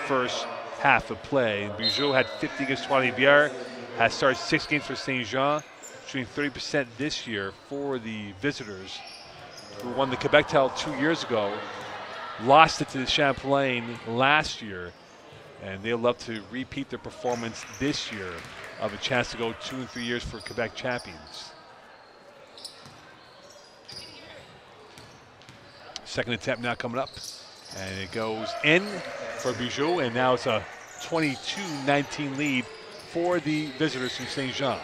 first half of play. And Bijou had 50 against Trois-Rivières, has started 6 games for St. Jean, shooting 30% this year for the visitors, who won the Quebec title 2 years ago. Lost it to the Champlain last year, and they'll love to repeat their performance this year of a chance to go 2 and 3 years for Quebec champions. Second attempt now coming up, and it goes in for Bijou, and now it's a 22-19 lead for the visitors from St. Jean.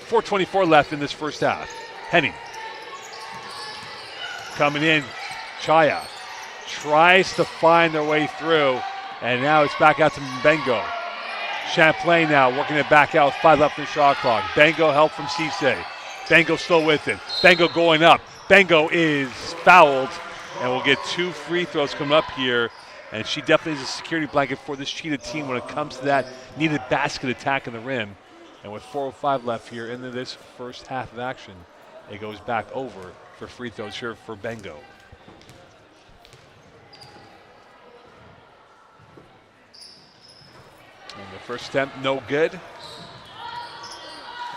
4:24 left in this first half. Henning coming in. Chaya tries to find their way through, and now it's back out to Bengo. Champlain now working it back out with 5 left in the shot clock. Bengo help from Cisse. Bengo still with it. Bengo going up. Bengo is fouled, and we'll get 2 free throws coming up here, and she definitely is a security blanket for this Cheetah team when it comes to that needed basket attack in the rim. And with 4:05 left here into this first half of action, it goes back over for free throws here for Bengo. And the first attempt, no good.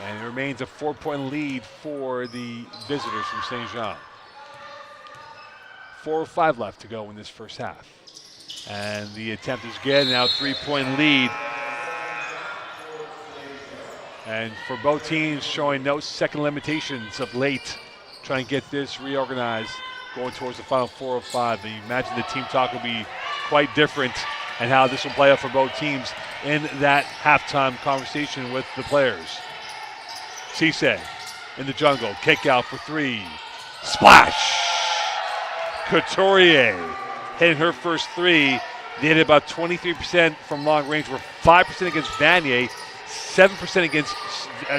And it remains a 4-point lead for the visitors from St. Jean. 4:05 left to go in this first half. And the attempt is good, now 3-point lead. And for both teams showing no second limitations of late, trying to get this reorganized going towards the final 4:05. And you imagine the team talk will be quite different and how this will play out for both teams in that halftime conversation with the players. Cisse in the jungle, kick out for 3. Splash! Couturier hitting her first 3. They hit about 23% from long range. We're 5% against Vanier, 7% against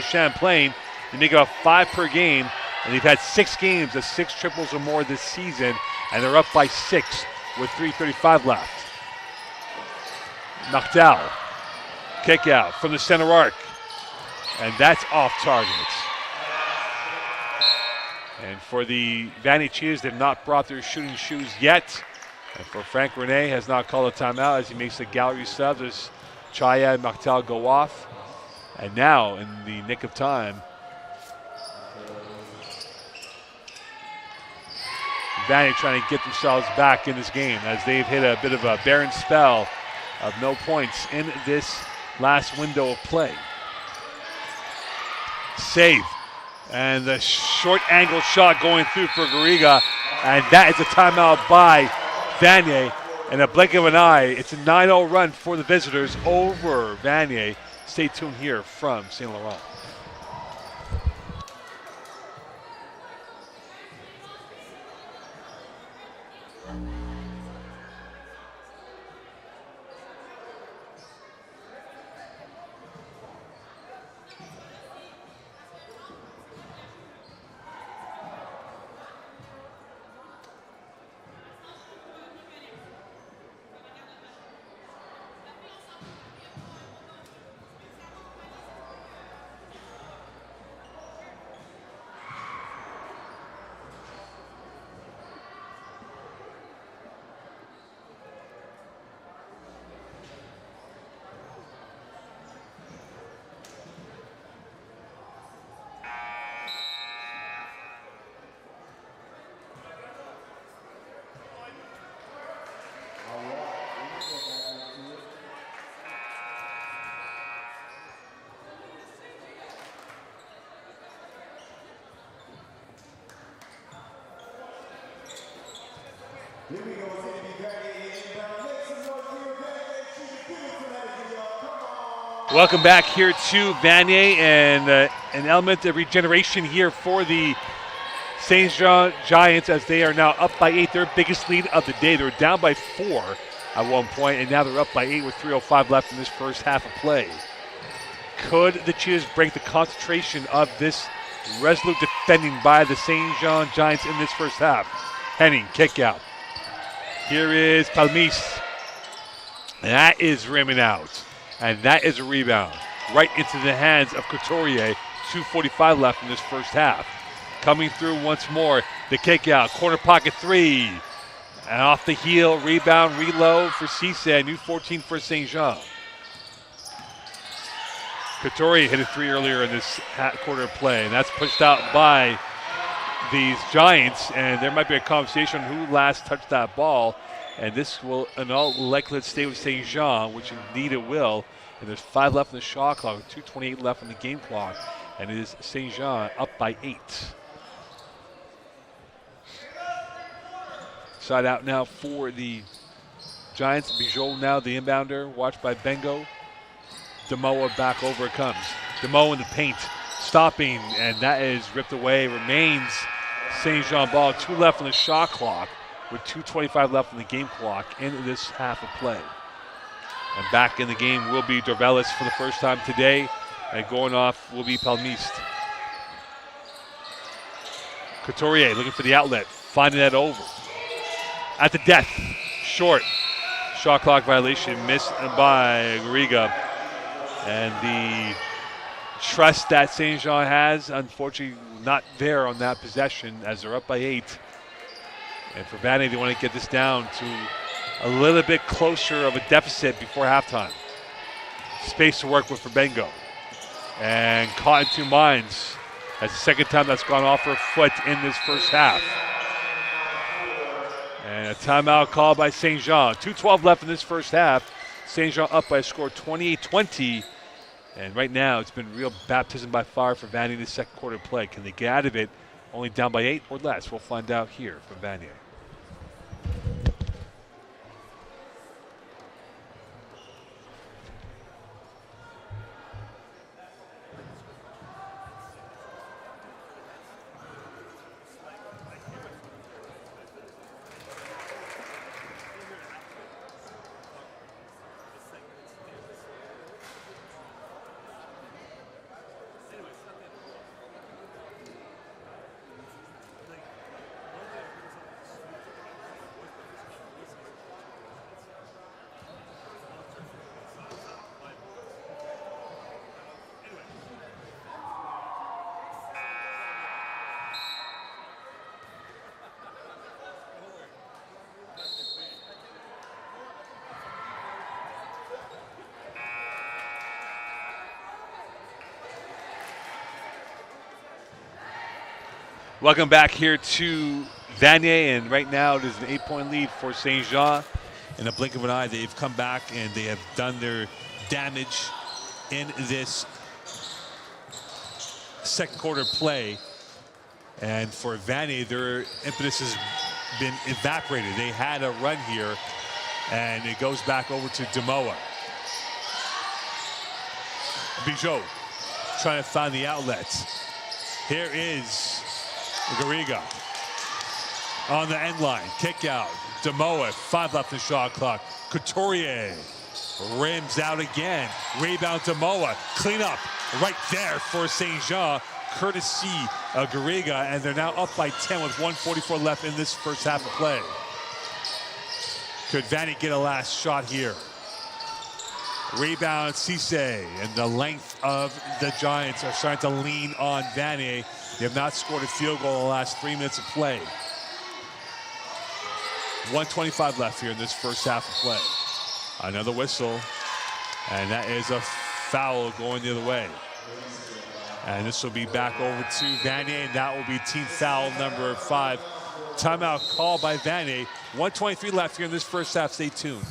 Champlain. They make about 5 per game, and they've had 6 games of 6 triples or more this season, and they're up by 6 with 3:35 left. Martel, kick out from the center arc, and that's off target. And for the Vanier Cheetahs, they've not brought their shooting shoes yet. And for Frank Rene, has not called a timeout as he makes the gallery subs as Chaya and Martel go off. And now, in the nick of time, Vanier trying to get themselves back in this game as they've hit a bit of a barren spell of no points in this last window of play. Save And the short angle shot going through for Garriga. And that is a timeout by Vanier. In a blink of an eye, it's a 9-0 run for the visitors over Vanier. Stay tuned here from St. Laurent. Welcome back here to Vanier, and an element of regeneration here for the St. Jean Giants as they are now up by 8. Their biggest lead of the day. They were down by 4 at one point, and now they're up by 8 with 3:05 left in this first half of play. Could the Cheetahs break the concentration of this resolute defending by the St. Jean Giants in this first half? Henning, kick out. Here is Palmis. That is rimming out. And that is a rebound right into the hands of Couturier. 2:45 left in this first half. Coming through once more, the kick out, corner pocket 3. And off the heel, rebound, reload for Cisse, new 14 for St. Jean. Couturier hit a 3 earlier in this quarter of play, and that's pushed out by these Giants, and there might be a conversation on who last touched that ball. And this will, in all likelihood, stay with St. Jean, which indeed it will. And there's 5 left in the shot clock, 2:28 left in the game clock. And it is St. Jean up by 8. Side out now for the Giants. Bijot now the inbounder, watched by Bengo. Demoa back over it comes. Demoa in the paint, stopping, and that is ripped away. Remains St. Jean ball. 2 left on the shot clock, with 2:25 left in the game clock in this half of play. And back in the game will be Dorvelis for the first time today. And going off will be Palmiste. Couturier looking for the outlet, finding that over. At the death, short. Shot clock violation missed by Garriga. And the trust that St. Jean has, unfortunately, not there on that possession as they're up by 8. And for Vanier, they want to get this down to a little bit closer of a deficit before halftime. Space to work with for Bengo. And caught in 2 minds. That's the second time that's gone off her foot in this first half. And a timeout called by St. Jean. 2:12 left in this first half. St. Jean up by a score 28-20. And right now it's been real baptism by fire for Vanier in the second quarter play. Can they get out of it only down by 8 or less? We'll find out here from Vanier. Welcome back here to Vanier, and right now it is an 8-point lead for St. Jean. In a blink of an eye, they've come back and they have done their damage in this second quarter play. And for Vanier, their impetus has been evaporated. They had a run here, and it goes back over to Demoa. Bijou trying to find the outlets. Here is Garriga on the end line. Kick out. Demoa, 5 left in the shot clock. Couturier rims out again. Rebound Demoa. Clean up right there for St. Jean, courtesy of Garriga, and they're now up by 10 with 1:44 left in this first half of play. Could Vanier get a last shot here? Rebound Cisse, and the length of the Giants are starting to lean on Vanier. They have not scored a field goal in the last 3 minutes of play. 1:25 left here in this first half of play. Another whistle, and that is a foul going the other way. And this will be back over to Vanier, and that will be team foul number 5. Timeout called by Vanier. 1:23 left here in this first half. Stay tuned.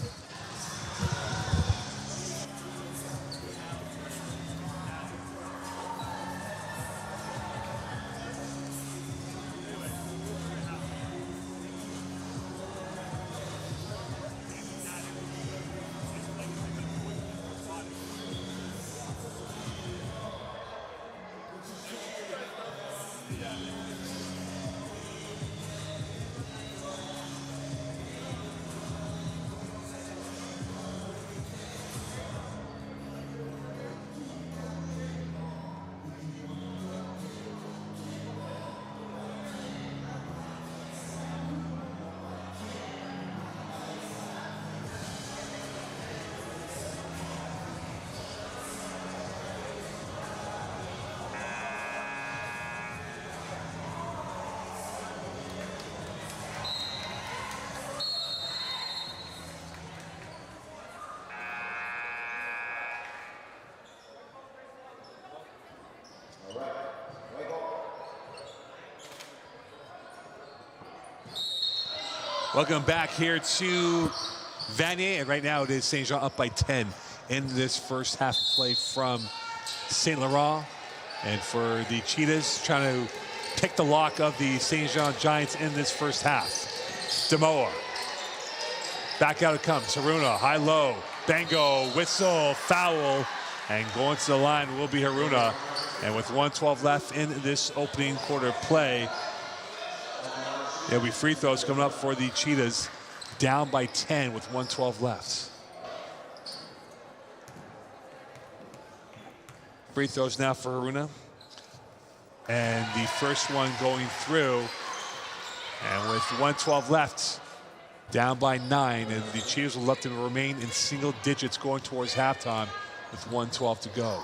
Welcome back here to Vanier, and right now it is St. Jean up by 10 in this first half of play from St. Laurent. And for the Cheetahs, trying to pick the lock of the St. Jean Giants in this first half. Demoa. Back out it comes. Haruna, high-low. Bango, whistle, foul. And going to the line will be Haruna. And with 1:12 left in this opening quarter play, there'll be free throws coming up for the Cheetahs, down by 10 with 1:12 left. Free throws now for Haruna. And the first one going through. And with 1:12 left, down by 9. And the Cheetahs will let them remain in single digits going towards halftime with 1:12 to go.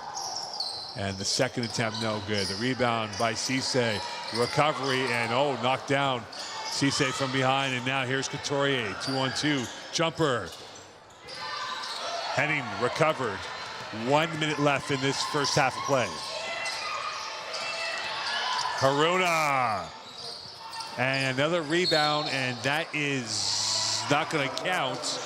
And the second attempt, no good. The rebound by Cisse. Recovery, and knocked down. Cisse from behind, and now here's Couturier. 2-on-2 jumper. Henning recovered. 1 minute left in this first half of play. Haruna. And another rebound, and that is not going to count.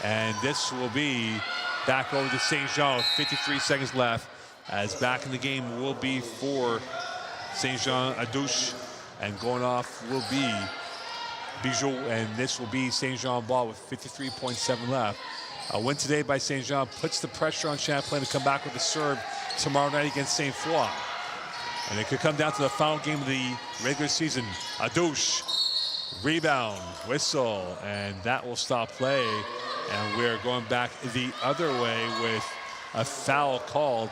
And this will be back over to St. Jean with 53 seconds left, as back in the game will be for St. Jean Adouche, and going off will be Bijou, and this will be St. Jean ball with 53.7 left. A win today by St. Jean puts the pressure on Champlain to come back with a serve tomorrow night against St. Foy. And it could come down to the final game of the regular season. Adouche, rebound, whistle, and that will stop play. And we're going back the other way with a foul called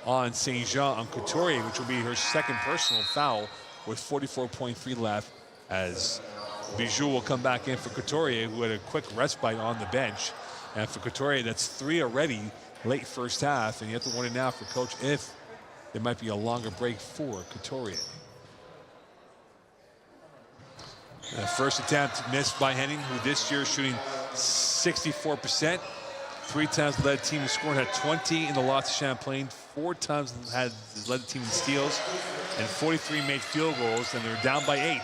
on St. Jean on Couturier, which will be her second personal foul with 44.3 left, as Bijou will come back in for Couturier, who had a quick respite on the bench. And for Couturier, that's 3 already, late first half, and you have to wonder now for Coach if there might be a longer break for Couturier. The first attempt missed by Henning, who this year is shooting 64%. 3 times led the team in scoring, had 20 in the loss to Champlain, 4 times had led the team in steals, and 43 made field goals, and they're down by 8.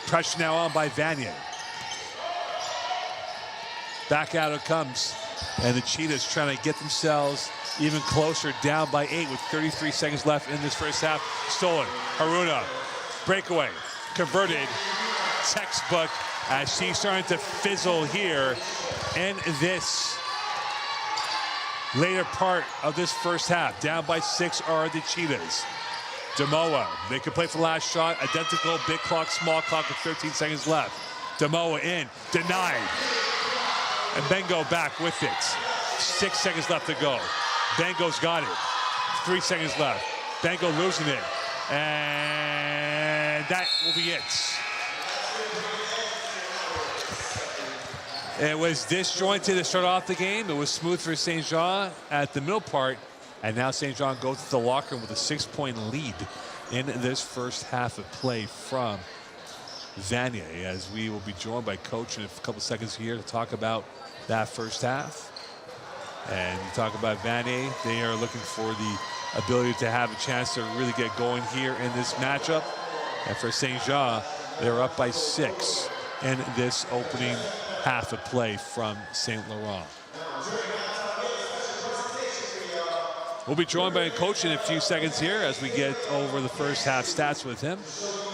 Pressure now on by Vanier. Back out it comes. And the Cheetahs trying to get themselves even closer, down by 8 with 33 seconds left in this first half. Stolen. Haruna. Breakaway. Converted. Textbook as she's starting to fizzle here in this later part of this first half. Down by 6 are the Cheetahs. Demoa, they could play for the last shot. Identical, big clock, small clock with 13 seconds left. Demoa in, denied. And Bengo back with it. 6 seconds left to go. Bengo's got it. 3 seconds left. Bengo losing it. And that will be it. It was disjointed to start off the game. It was smooth for St. Jean at the middle part. And now St. Jean goes to the locker room with a 6-point lead in this first half of play from Vanier, as we will be joined by Coach in a couple seconds here to talk about that first half. And you talk about Vanier, they are looking for the ability to have a chance to really get going here in this matchup. And for St. Jean, they're up by 6 in this opening half of play from St. Laurent. We'll be joined by a coach in a few seconds here as we get over the first half stats with him,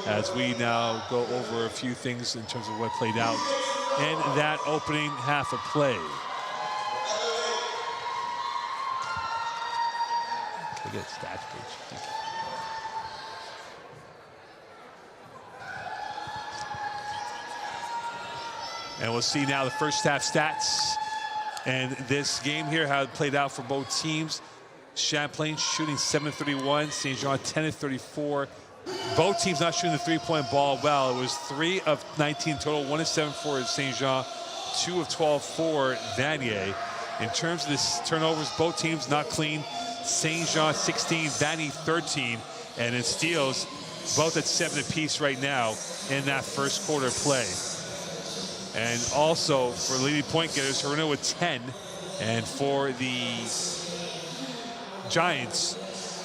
as we now go over a few things in terms of what played out in that opening half of play. Can I get stats page? And we'll see now the first half stats and this game here, how it played out for both teams. Champlain shooting 7-31, St. Jean 10-34. Both teams not shooting the three-point ball well. It was 3 of 19 total, 1 of 7 for St. Jean, 2 of 12 for Vanier. In terms of the turnovers, both teams not clean. St. Jean 16, Vanier 13, and in steals, both at 7 apiece right now in that first quarter play. And also for leading point getters, Haruna with 10, and for the Giants,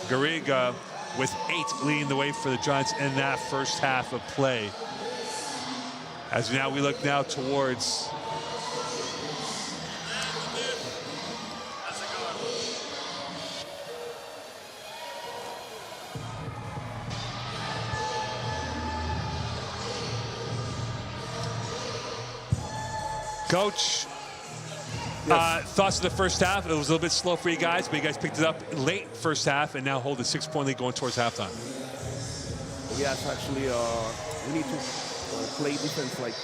Garriga with 8 leading the way for the Giants in that first half of play. As now we look now towards Coach. Yes. Thoughts of the first half? It was a little bit slow for you guys, but you guys picked it up late first half and now hold a 6-point lead going towards halftime. Yes, actually, we need to play defense like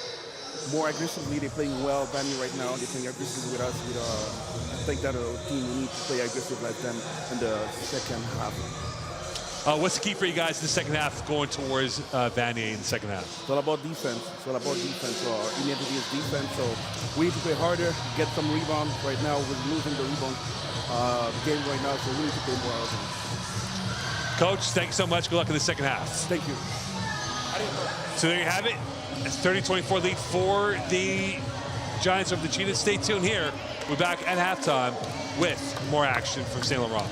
more aggressively. They're playing well, Vanier right now. They're playing aggressively with us. I think that team we need to play aggressive like them in the second half. What's the key for you guys in the second half going towards Vanier in the second half? It's all about defense. It's all about defense. Identity is defense, so we need to play harder, get some rebounds. Right now, we're losing the rebound game right now, so we need to play more out. Coach, thanks so much. Good luck in the second half. Thank you. So there you have it. It's 30-24 lead for the Giants of the Cheetahs. Stay tuned here. We're back at halftime with more action from St. Laurent.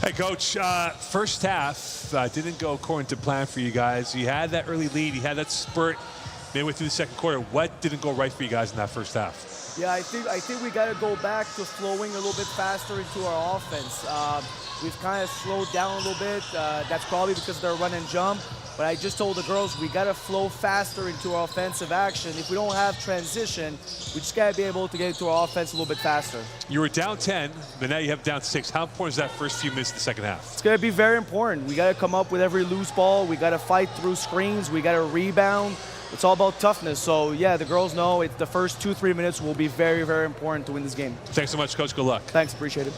Hey, Coach, first half didn't go according to plan for you guys. You had that early lead. You had that spurt midway through the second quarter. What didn't go right for you guys in that first half? Yeah, I think we got to go back to flowing a little bit faster into our offense. We've kind of slowed down a little bit. That's probably because they're run and jump. But I just told the girls we got to flow faster into our offensive action. If we don't have transition, we just got to be able to get into our offense a little bit faster. You were down 10, but now you have down 6. How important is that first few minutes of the second half? It's going to be very important. We got to come up with every loose ball. We got to fight through screens. We got to rebound. It's all about toughness. So, yeah, the girls know the first 2-3 minutes will be very, very important to win this game. Thanks so much, Coach. Good luck. Thanks. Appreciate it.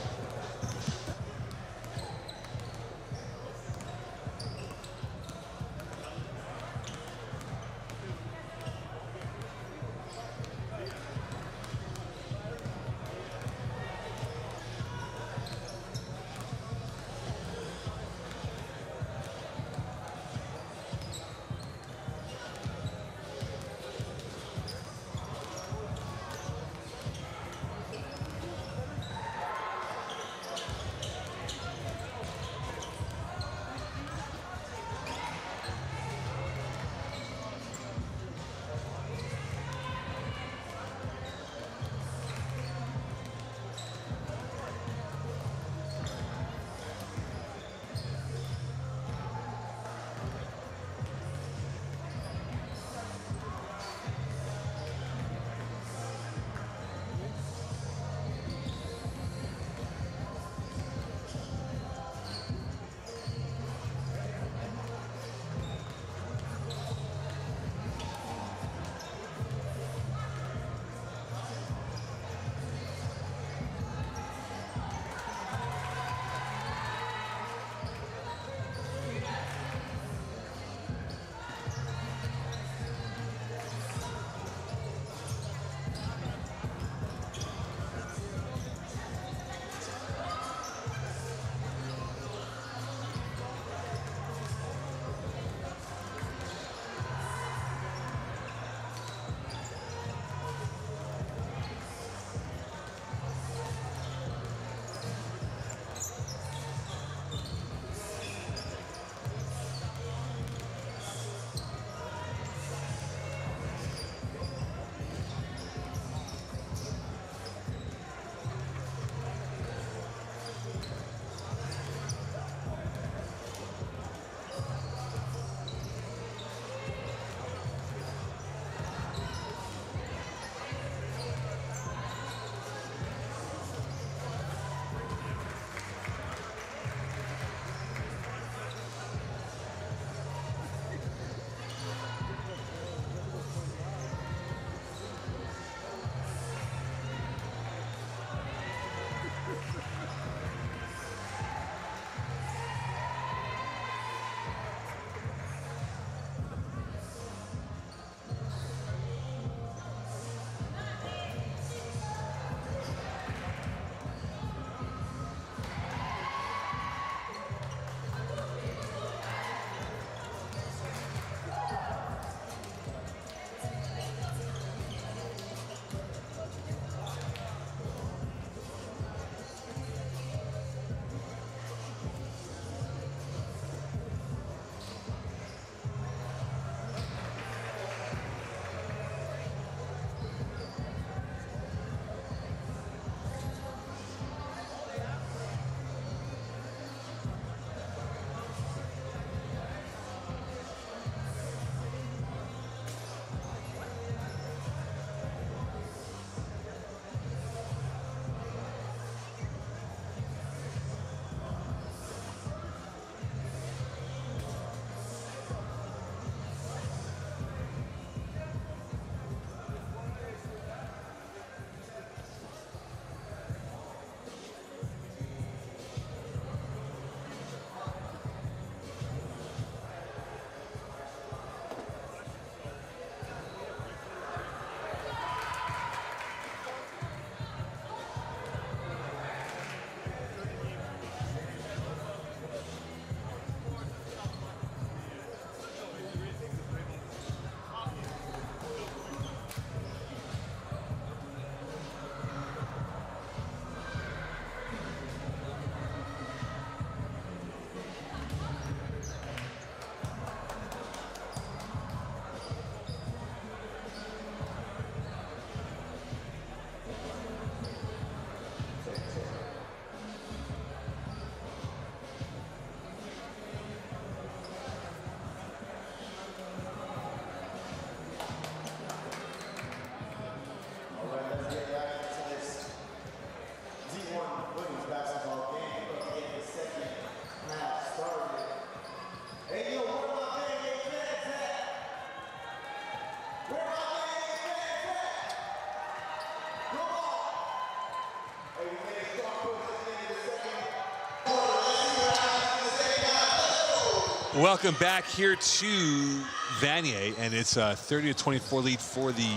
Welcome back here to Vanier, and it's a 30-24 lead for the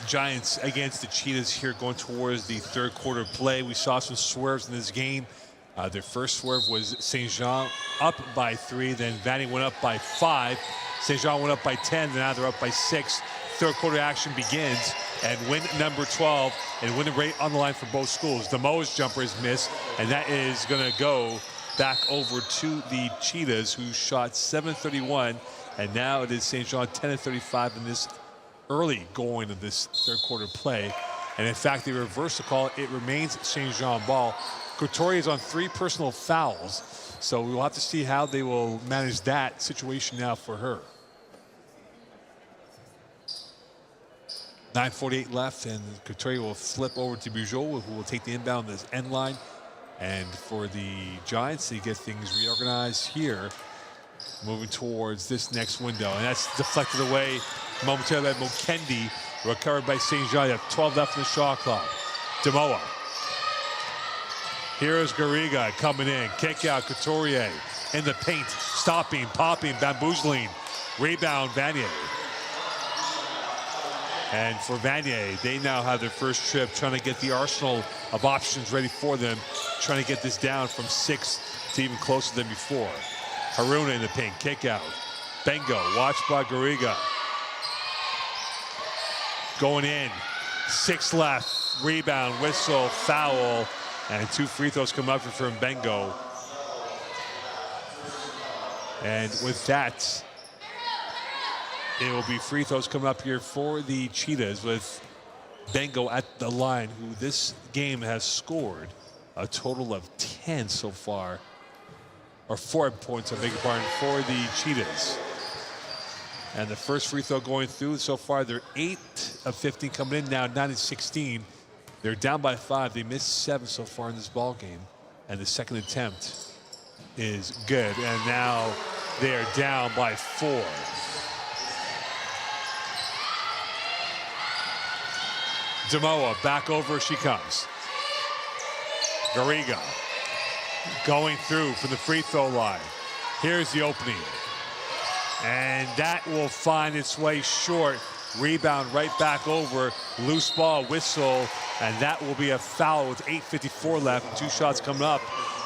Giants against the Cheetahs here going towards the third quarter play. We saw some swerves in this game. Their first swerve was St. Jean up by 3, then Vanier went up by 5. St. Jean went up by 10, then now they're up by 6. Third quarter action begins, and win number 12 and win the rate on the line for both schools. Demoa's jumper is missed, and that is going to go back over to the Cheetahs, who shot 7-31, and now it is St. Jean 10-35 in this early going of this third quarter play. And in fact, they reversed the call. It remains St. Jean ball. Couturier is on 3 personal fouls, so we will have to see how they will manage that situation now for her. 9:48 left, and Couturier will flip over to Bugeaud, who will take the inbound on this end line. And for the Giants, they get things reorganized here, moving towards this next window. And that's deflected away momentarily by Mokendi, recovered by St. Jean. You have 12 left in the shot clock. Demoa. Here's Garriga coming in. Kick out, Couturier in the paint, stopping, popping, bamboozling. Rebound, Vanier. And for Vanier, they now have their first trip, trying to get the arsenal of options ready for them, trying to get this down from 6 to even closer than before. Haruna in the paint, kick out. Bengo, watched by Garriga. Going in, 6 left, rebound, whistle, foul, and 2 free throws come up from Bengo. And with that, it will be free throws coming up here for the Cheetahs, with Bengo at the line, who this game has scored a total of 10 so far, or 4 points, I beg your pardon, for the Cheetahs. And the first free throw going through so far, they're 8 of 15 coming in now, 9-16. They're down by 5. They missed 7 so far in this ball game, and the second attempt is good. And now they are down by 4. Demoa, back over she comes. Garriga going through from the free throw line. Here's the opening. And that will find its way short. Rebound right back over. Loose ball, whistle, and that will be a foul with 8:54 left. 2 shots coming up.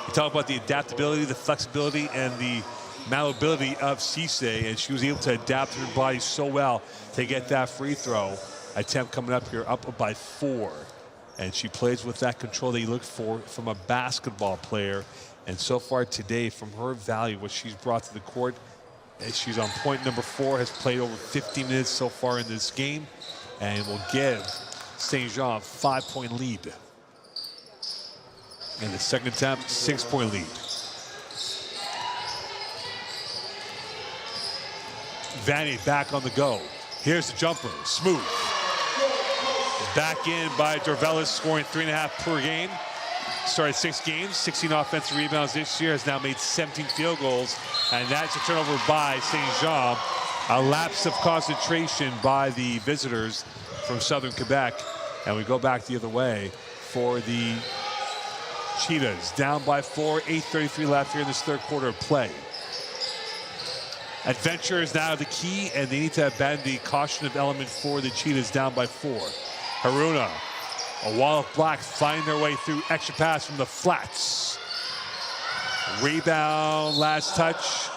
You talk about the adaptability, the flexibility, and the malleability of Cisse, and she was able to adapt her body so well to get that free throw attempt coming up here, up by 4. And she plays with that control that you look for from a basketball player. And so far today, from her value, what she's brought to the court, she's on point number 4, has played over 50 minutes so far in this game, and will give St. Jean a 5-point lead. And the second attempt, 6-point lead. Vanier back on the go. Here's the jumper, smooth. Back in by Dorvelis, scoring 3.5 per game. Started 6 games, 16 offensive rebounds this year, has now made 17 field goals, and that's a turnover by St. Jean. A lapse of concentration by the visitors from Southern Quebec, and we go back the other way for the Cheetahs. Down by 4, 8:33 left here in this third quarter of play. Adventure is now the key, and they need to abandon the cautionary element for the Cheetahs, down by 4. Haruna, a wall of blacks find their way through. Extra pass from the flats. Rebound, last touch,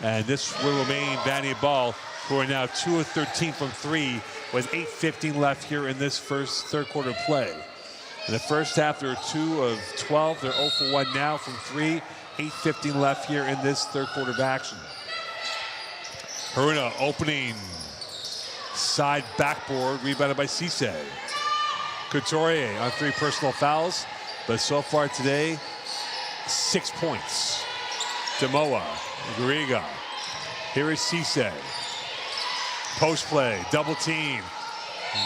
and this will remain Vanier ball, who are now 2 of 13 from 3, with 8:15 left here in this third quarter play. In the first half, they're 2 of 12. They're 0 for 1 now from 3. 8:15 left here in this third quarter of action. Haruna opening, side backboard, rebounded by Cisse. Couturier on 3 personal fouls, but so far today, 6 points. Demoa, Garriga. Here is Cisse. Post play, double team.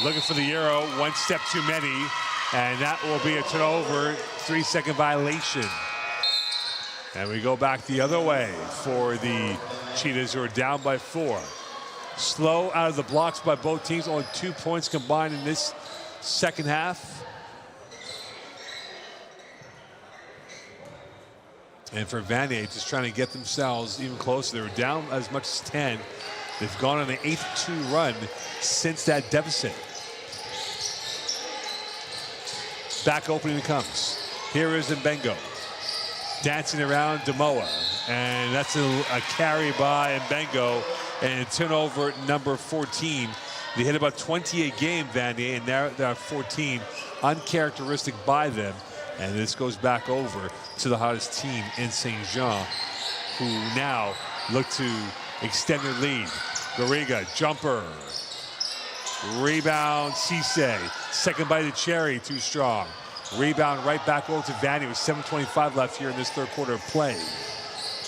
Looking for the Euro, 1 step too many, and that will be a turnover, 3-second violation. And we go back the other way for the Cheetahs, who are down by 4. Slow out of the blocks by both teams, only 2 points combined in this second half. And for Vanier, just trying to get themselves even closer. They were down as much as 10. They've gone on an 8-2 run since that deficit. Back opening it comes. Here is Mbengo. Dancing around Demoa. And that's a carry by Mbengo. And turnover number 14. They hit about 20 a game, Vanier, and now they're at 14. Uncharacteristic by them. And this goes back over to the hottest team in St. Jean, who now look to extend their lead. Garriga, jumper. Rebound, Cisse. Second bite of the cherry, too strong. Rebound right back over to Vanier with 7:25 left here in this third quarter of play.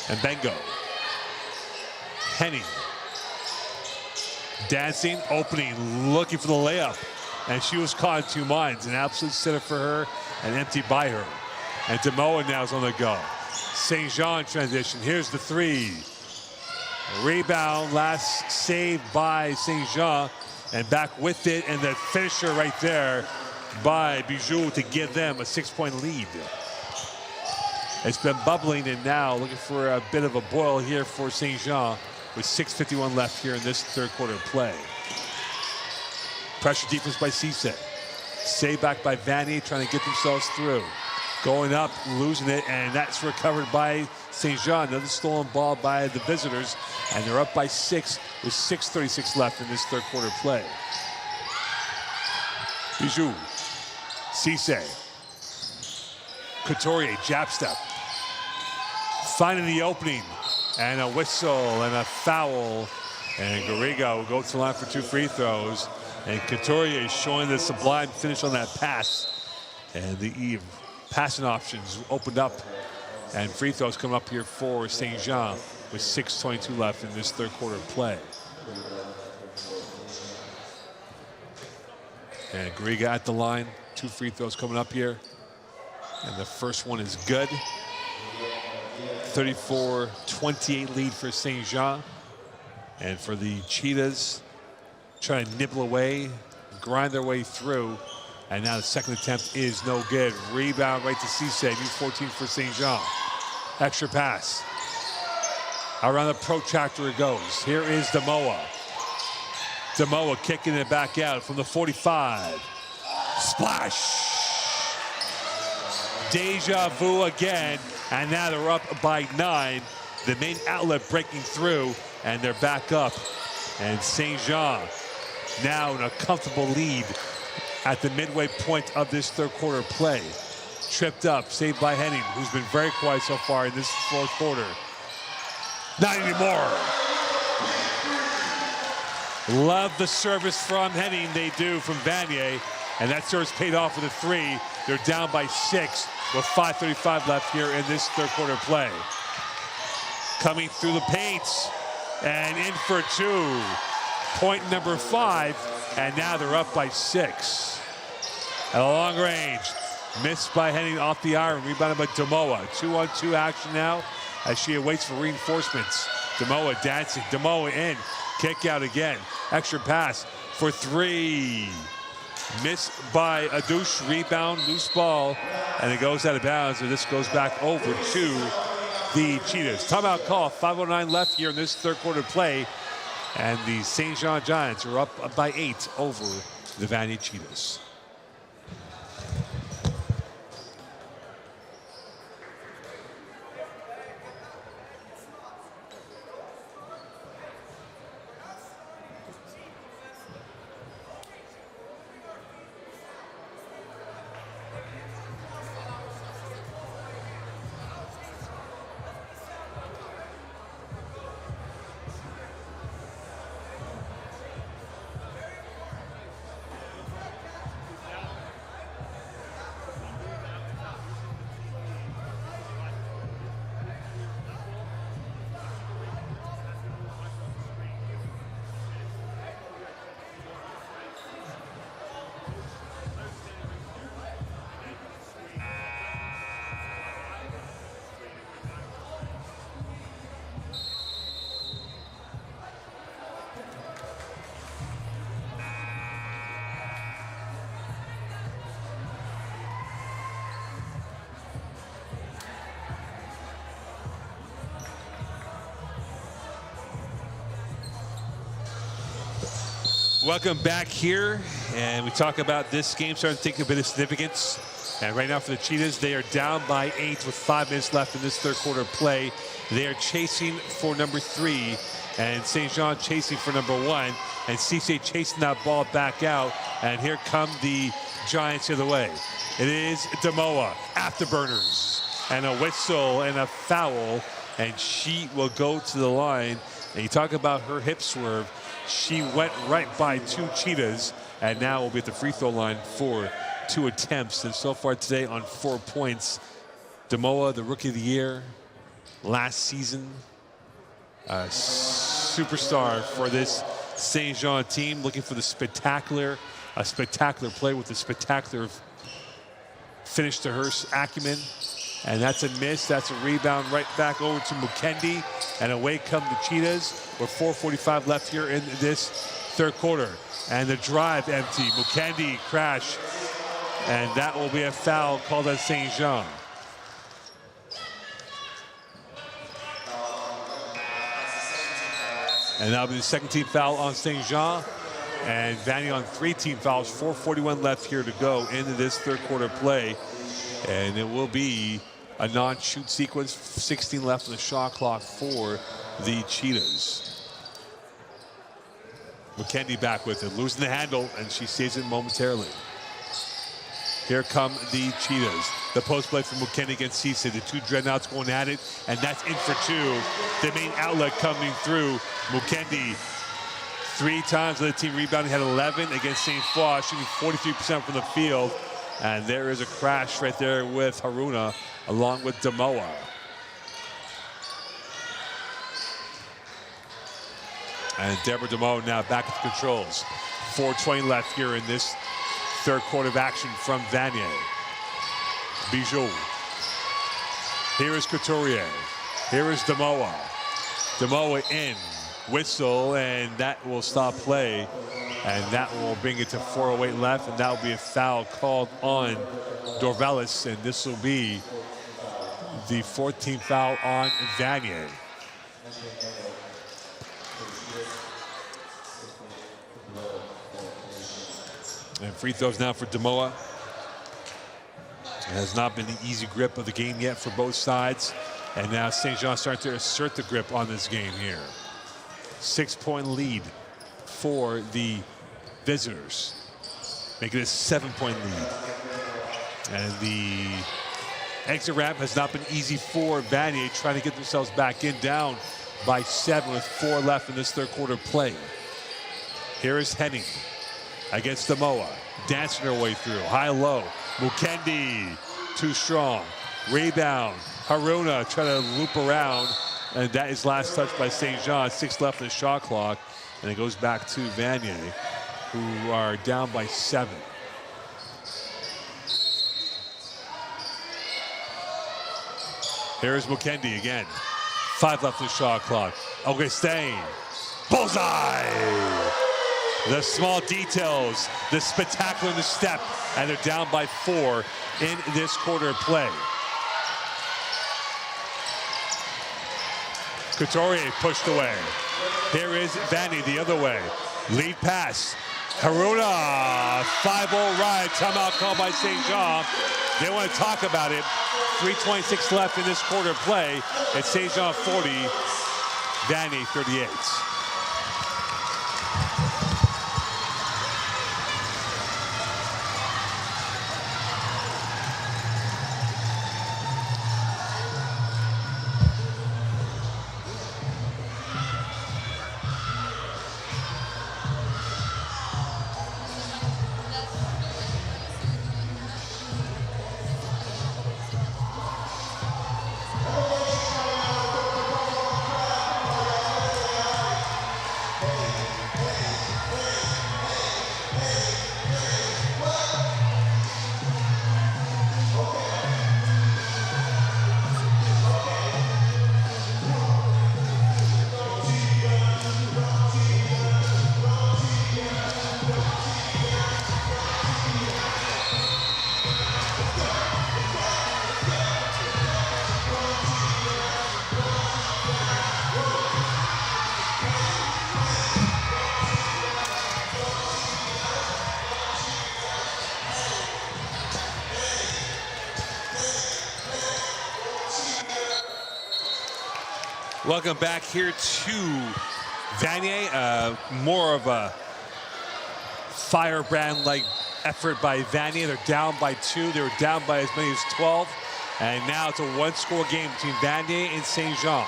And Mbengo. Henning. Dancing, opening, looking for the layup. And she was caught in two minds. An absolute sitter for her and empty by her. And Demoa now is on the go. St. Jean transition. Here's the three. Rebound, last save by St. Jean. And back with it, and the finisher right there by Bijou to give them a 6-point lead. It's been bubbling, and now looking for a bit of a boil here for St. Jean with 6:51 left here in this third quarter of play. Pressure defense by Cisse. Save back by Vanier, trying to get themselves through. Going up, losing it, and that's recovered by St. Jean. Another stolen ball by the visitors, and they're up by 6 with 6:36 left in this third quarter play. Bijou, Cisse, Couturier, jab step. Finding the opening, and a whistle and a foul. And Garriga will go to the line for 2 free throws. And Couturier is showing the sublime finish on that pass. And the passing options opened up. And free throws come up here for St. Jean with 6:22 left in this third quarter of play. And Garriga at the line. 2 free throws coming up here. And the first one is good. 34-28 lead for St. Jean. And for the Cheetahs, trying to nibble away, grind their way through. And now the second attempt is no good. Rebound right to Cisse, new 14 for St. Jean. Extra pass. Around the protractor it goes. Here is Demoa. Demoa kicking it back out from the 45. Splash! Deja vu again, and now they're up by 9. The main outlet breaking through, and they're back up. And St. Jean now in a comfortable lead at the midway point of this third quarter play. Tripped up, saved by Henning, who's been very quiet so far in this fourth quarter. Not anymore. Love the service from Henning, they do, from Vanier. And that service paid off with a 3. They're down by 6 with 5:35 left here in this third quarter play. Coming through the paint and in for 2. Point number 5, and now they're up by 6. At a long range, missed by Henning off the iron, rebounded by Demoa. 2-on-2 action now as she awaits for reinforcements. Demoa dancing, Demoa in, kick out again. Extra pass for 3. Missed by Adouche, rebound, loose ball, and it goes out of bounds, and this goes back over to the Cheetahs. Timeout call, 5:09 left here in this third quarter play, and the St. Jean Giants are up by 8 over the Vanier Cheetahs. Welcome back here, and we talk about this game starting to take a bit of significance. And right now for the Cheetahs, they are down by 8 with 5 minutes left in this third quarter play. They are chasing for number 3, and St. Jean chasing for number 1, and Cisse chasing that ball back out. And here come the Giants the other way. It is Demoa, afterburners, and a whistle and a foul, and she will go to the line. And you talk about her hip swerve. She went right by 2 Cheetahs, and now will be at the free throw line for 2 attempts. And so far today on 4 points, Demoa, the Rookie of the Year, last season, a superstar for this St. Jean team, looking for the spectacular play with the spectacular finish to her acumen. And that's a miss. That's a rebound right back over to Mukendi. And away come the Cheetahs with 4:45 left here in this third quarter. And the drive empty. Mukendi crash. And that will be a foul called on St. Jean. And that'll be the second team foul on St. Jean. And Vanier on 3 team fouls. 4:41 left here to go into this third quarter play. And it will be a non-shoot sequence. 16 left on the shot clock for the Cheetahs. Mukendi back with it, losing the handle, and she saves it momentarily. Here come the Cheetahs. The post play from Mukendi against Cisse. The 2 Dreadnoughts going at it, and that's in for 2. The main outlet coming through. Mukendi 3 times with the team rebounding, had 11 against St. Foy, shooting 43% from the field. And there is a crash right there with Haruna, along with Demoa. And Deborah Demoa now back at the controls. 4:20 left here in this third quarter of action from Vanier. Bijou. Here is Couturier. Here is Demoa. Demoa in. Whistle, and that will stop play. And that will bring it to 4:08 left, and that will be a foul called on Dorvalis, and this will be the 14th foul on Vanier. And free throws now for Demoa. It has not been the easy grip of the game yet for both sides, and now St. Jean starting to assert the grip on this game here. 6-point lead for the visitors, making it a 7-point lead. And the exit ramp has not been easy for Vanier, trying to get themselves back in, down by 7 with 4 left in this third quarter play. Here is Henning against Demoa, dancing her way through, high-low. Mukendi, too strong. Rebound, Haruna trying to loop around, and that is last touch by St. Jean. 6 left in the shot clock, and it goes back to Vanier, who are down by 7. Here's Mukendi again. 5 left in the shot clock. Augustin, bullseye! The small details, the spectacular in the step, and they're down by 4 in this quarter of play. Couturier pushed away. Here is Vanier the other way. Lead pass. Haruna, 5-0 ride. Timeout called by St. Jean. They want to talk about it. 3:26 left in this quarter of play. It's St. Jean 40, Vanier 38. Welcome back here to Vanier. More of a firebrand-like effort by Vanier. They're down by 2. They were down by as many as 12. And now it's a one-score game between Vanier and St. Jean.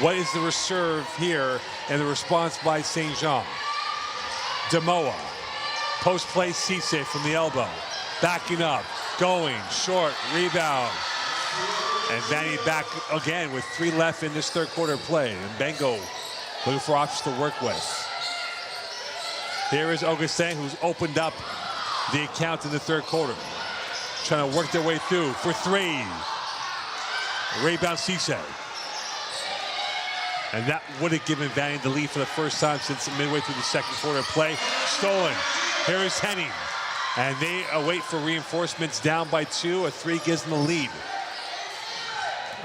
What is the reserve here and the response by St. Jean? Demoa. Post-play Cisse from the elbow. Backing up. Going. Short. Rebound. And Vanier back again with 3 left in this third quarter play. And Bengo looking for options to work with. Here is Augustin, who's opened up the account in the third quarter. Trying to work their way through for 3. Rebound Cisse. And that would have given Vanier the lead for the first time since midway through the second quarter play. Stolen. Here is Henning. And they await for reinforcements down by 2. A 3 gives them the lead.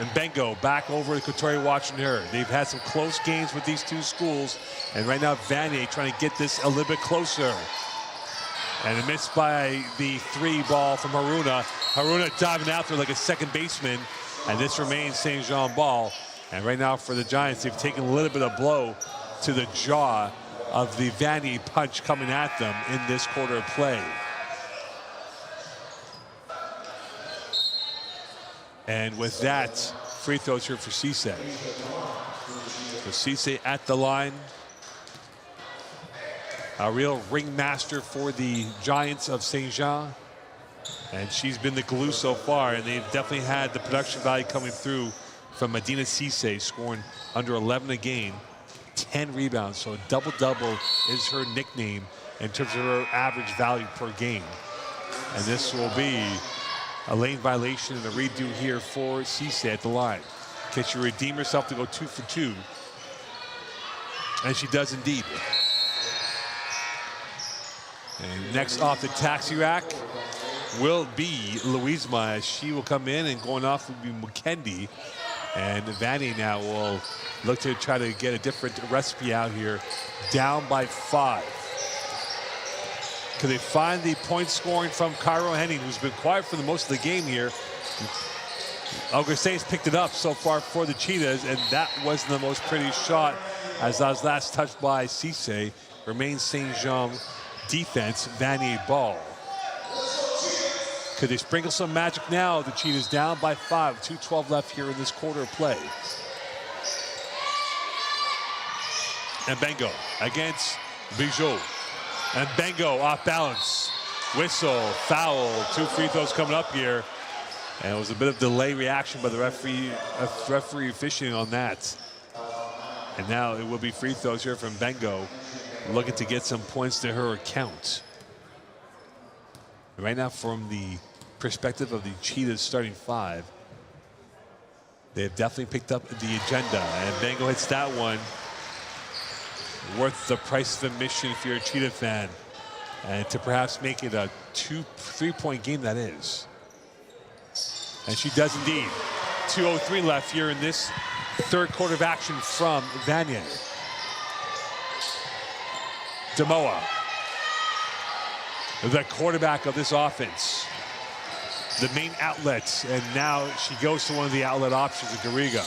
And Bengo back over to Couture watching her. They've had some close games with these two schools. And right now, Vanier trying to get this a little bit closer. And a miss by the 3 ball from Haruna. Haruna diving out there like a second baseman. And this remains St. Jean ball. And right now for the Giants, they've taken a little bit of blow to the jaw of the Vanier punch coming at them in this quarter of play. And with that, free throws here for Cisse. So Cisse at the line. A real ringmaster for the Giants of St. Jean. And she's been the glue so far, and they've definitely had the production value coming through from Medina Cisse, scoring under 11 a game, 10 rebounds. So a double-double is her nickname in terms of her average value per game. And this will be a lane violation and a redo here for Cisse at the line. Can she redeem herself to go 2 for 2? And she does indeed. And next off the taxi rack will be Louisma, as she will come in, and going off will be McKendy. And Vanier now will look to try to get a different recipe out here, down by 5. Could they find the point scoring from Cairo Henning, who's been quiet for the most of the game here? Augustin's picked it up so far for the Cheetahs, and that wasn't the most pretty shot, as that was last touched by Cisse. Remains St. Jean defense, Vanier ball. Could they sprinkle some magic now? The Cheetahs down by 5, 2:12 left here in this quarter of play. And Bengo against Bijou. And Bengo off balance. Whistle, foul, 2 free throws coming up here. And it was a bit of delay reaction by the referee officiating on that. And now it will be free throws here from Bengo, looking to get some points to her account. Right now, from the perspective of the Cheetahs starting 5, they have definitely picked up the agenda. And Bengo hits that one. Worth the price of admission if you're a Cheetah fan, and to perhaps make it a 2-3-point game that is. And she does indeed. 2:03 left here in this third quarter of action from Vanier. Demoa, the quarterback of this offense, the main outlets, and now she goes to one of the outlet options in Garriga.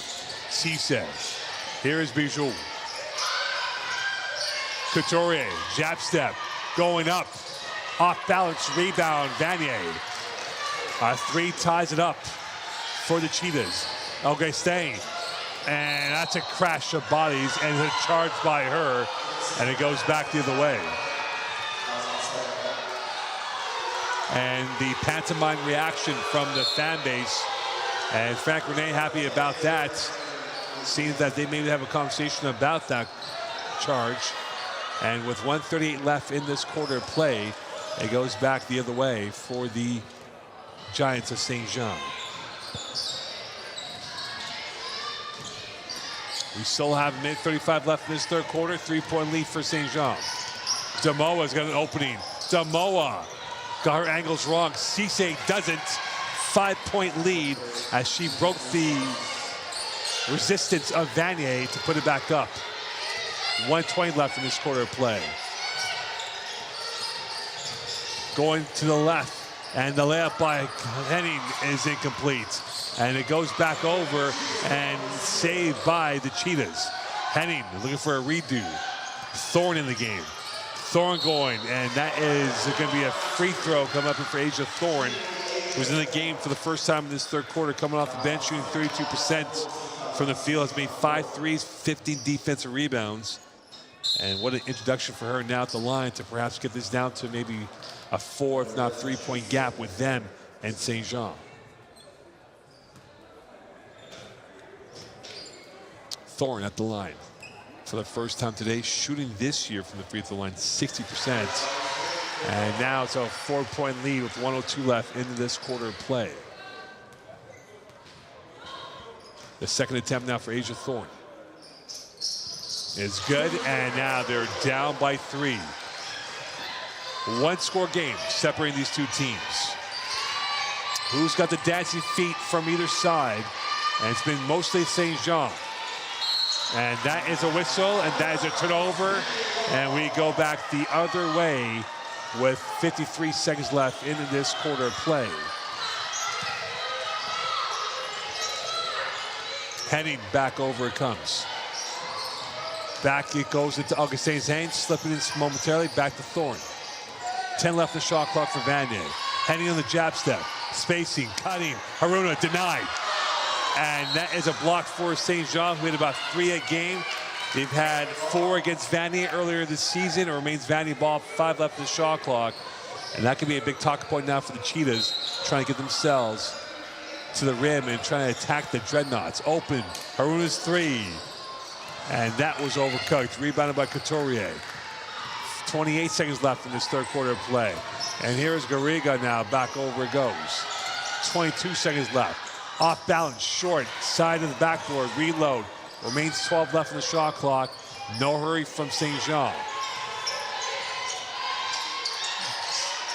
Cisse. Here is Bijou. Couturier, jab step, going up, off balance, rebound, Vanier. 3 ties it up for the Cheetahs. Augustin, and that's a crash of bodies, and a charge by her, and it goes back the other way. And the pantomime reaction from the fan base, and Frank Renee happy about that. Seems that they maybe have a conversation about that charge. And with 1:38 left in this quarter play, it goes back the other way for the Giants of St. Jean. We still have minute 35 left in this third quarter. 3-point lead for St. Jean. Demoa's got an opening. Demoa got her angles wrong. Cisse doesn't. 5-point lead as she broke the resistance of Vanier to put it back up. 1:20 left in this quarter of play. Going to the left, and the layup by Henning is incomplete. And it goes back over and saved by the Cheetahs. Henning looking for a redo. Thorne in the game. Thorne going, and that is going to be a free throw coming up for Asia Thorne, who's in the game for the first time in this third quarter, coming off the bench, shooting 32% from the field, has made 5 threes, 15 defensive rebounds. And what an introduction for her now at the line to perhaps get this down to maybe a 4, if not 3-point gap with them and St. Jean. Thorne at the line for the first time today, shooting this year from the free throw line 60%. And now it's a 4-point lead with 1:02 left into this quarter of play. The second attempt now for Asia Thorne is good, and now they're down by 3. One-score game separating these two teams. Who's got the dancing feet from either side? And it's been mostly St. Jean. And that is a whistle, and that is a turnover. And we go back the other way with 53 seconds left into this quarter of play. Henning back over it comes. Back it goes into Augustine's hands, slipping in momentarily, back to Thorne. 10 left in the shot clock for Vanier. Henning on the jab step, spacing, cutting, Haruna denied. And that is a block for St. Jean, who had about 3 a game. They've had 4 against Vanier earlier this season. It remains Vanier ball, 5 left in the shot clock. And that could be a big talking point now for the Cheetahs, trying to get themselves to the rim and trying to attack the Dreadnoughts. Open, Haruna's 3. And that was overcooked, rebounded by Couturier. 28 seconds left in this third quarter of play. And here's Garriga now, back over it goes. 22 seconds left. Off balance, short, side of the backboard, reload. Remains 12 left in the shot clock. No hurry from St. Jean.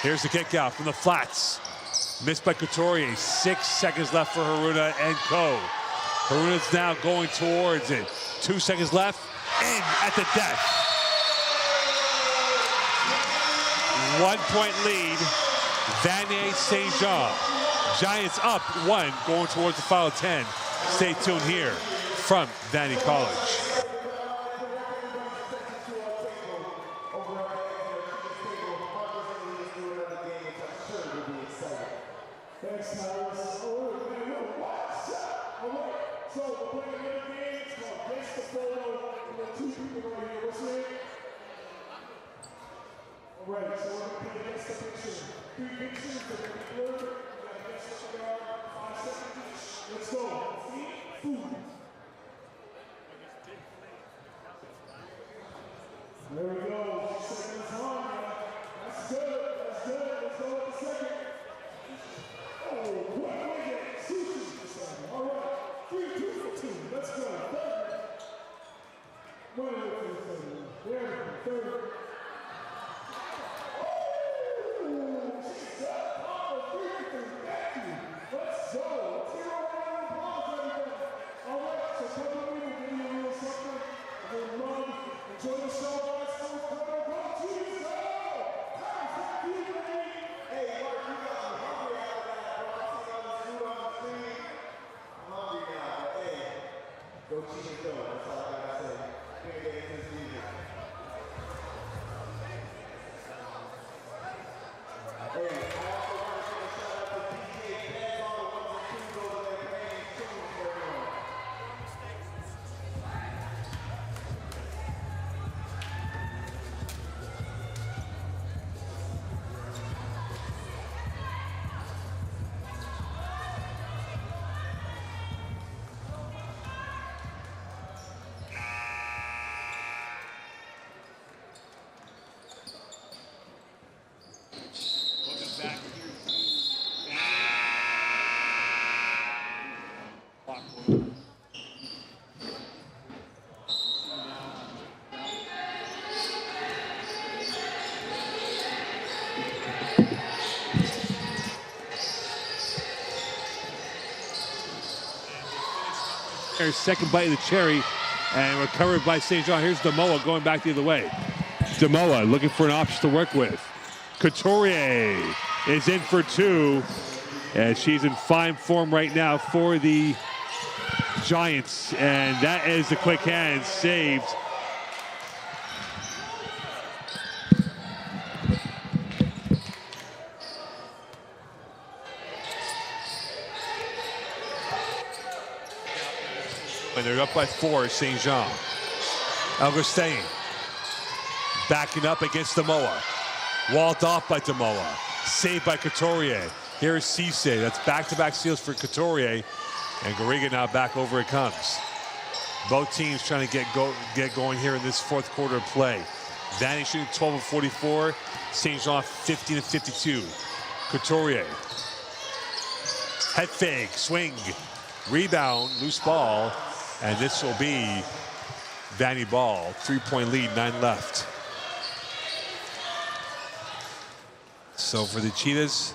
Here's the kick out from the flats. Missed by Couturier. 6 seconds left for Haruna and Co. Haruna's now going towards it. 2 seconds left. In at the death. 1-point lead. Vanier St. Jean. Giants up 1, going towards the final 10. Stay tuned here from Vanier College. There we go. 6 seconds on. That's good. That's good. Let's go with the second. Oh, wait. Sushi. All right. 3, 2 for 2. Let's go. Wait. There, third. Oh, she's got all the 3 back. Let's go. Let's hear all the applause, everybody. All right. So come on, we'll give you a little something. A little love. Enjoy the show. Second bite of the cherry, and recovered by St. Jean. Here's Demoa going back the other way. Demoa looking for an option to work with. Couturier is in for 2. And she's in fine form right now for the Giants. And that is the quick hand saved. And they're up by 4, St. Jean. Augustin backing up against Demoa. Walled off by Demoa. Saved by Couturier. Here's Cisse. That's back-to-back steals for Couturier. And Garriga now back over it comes. Both teams trying to get going here in this fourth quarter of play. Vanier shooting 12 of 44. St. Jean 15 of 52. Couturier. Head fake, swing, rebound, loose ball. And this will be Vanier ball. 3-point lead, 9 left. So for the Cheetahs,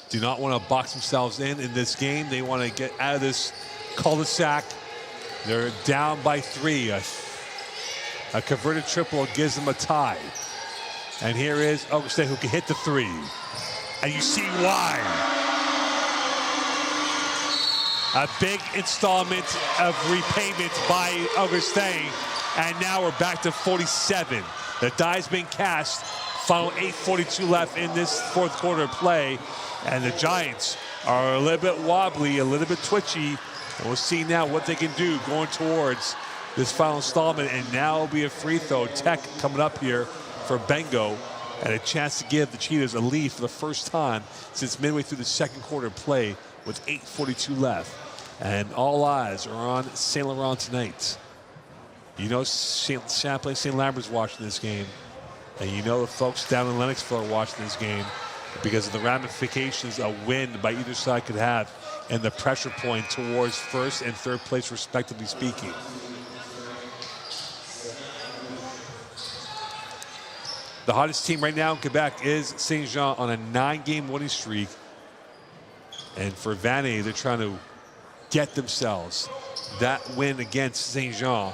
do not want to box themselves in this game. They want to get out of this cul-de-sac. They're down by 3. A converted triple gives them a tie. And here is Augustin, who can hit the 3. And you see why. A big installment of repayment by Augustin. And now we're back to 47. The die's been cast. Final 8:42 left in this fourth quarter play. And the Giants are a little bit wobbly, a little bit twitchy. And we'll see now what they can do going towards this final installment. And now will be a free throw. Tech coming up here for Bengo. And a chance to give the Cheetahs a lead for the first time since midway through the second quarter play with 8:42 left. And all eyes are on St. Laurent tonight. You know Champlain St. Lambert's watching this game. And you know the folks down in Lennoxville are watching this game because of the ramifications a win by either side could have and the pressure point towards first and third place, respectively speaking. The hottest team right now in Quebec is St. Jean on a 9-game winning streak. And for Vanier, they're trying to get themselves that win against St. Jean,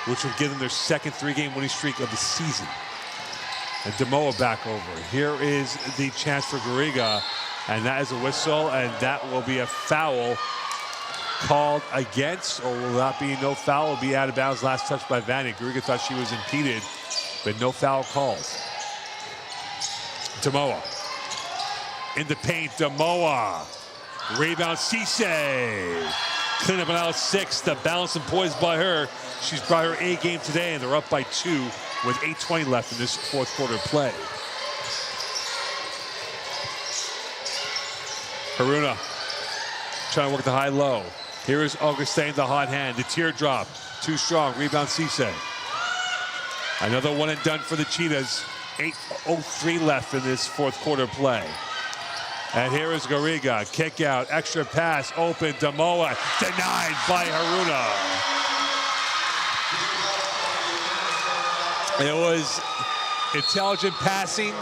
which will give them their second 3-game winning streak of the season. And Demoa back over. Here is the chance for Garriga, and that is a whistle, and that will be a foul called against, or will that be no foul? Will be out of bounds. Last touch by Vanier. Garriga thought she was impeded, but no foul called. Demoa in the paint. Demoa. Rebound, Cisse. Clean up an out 6. The balance and poise by her. She's brought her A game today, and they're up by 2 with 8:20 left in this fourth quarter play. Haruna trying to work the high-low. Here is Augustin, the hot hand. The teardrop, too strong. Rebound, Cisse. Another one and done for the Cheetahs. 8:03 left in this fourth quarter play. And here is Garriga, kick out, extra pass, open, Demoa, denied by Haruna. It was intelligent passing,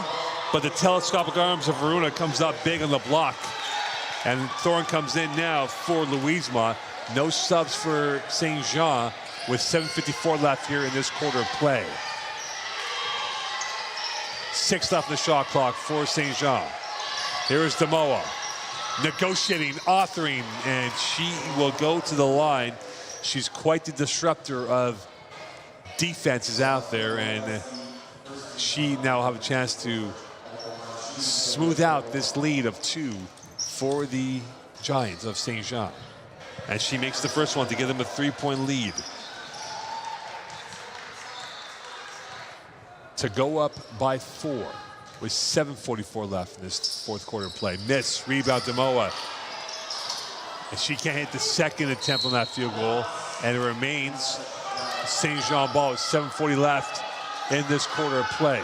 but the telescopic arms of Haruna comes up big on the block. And Thorne comes in now for Louisma. No subs for St. Jean with 7:54 left here in this quarter of play. 6 left in the shot clock for St. Jean. Here is Demoa, negotiating, authoring, and she will go to the line. She's quite the disruptor of defenses out there, and she now will have a chance to smooth out this lead of 2 for the Giants of St. Jean. And she makes the first one to give them a 3-point lead. To go up by 4. With 7:44 left in this fourth quarter play. Miss, rebound, Demoa. And she can't hit the second attempt on that field goal. And it remains St. Jean ball with 7:40 left in this quarter of play.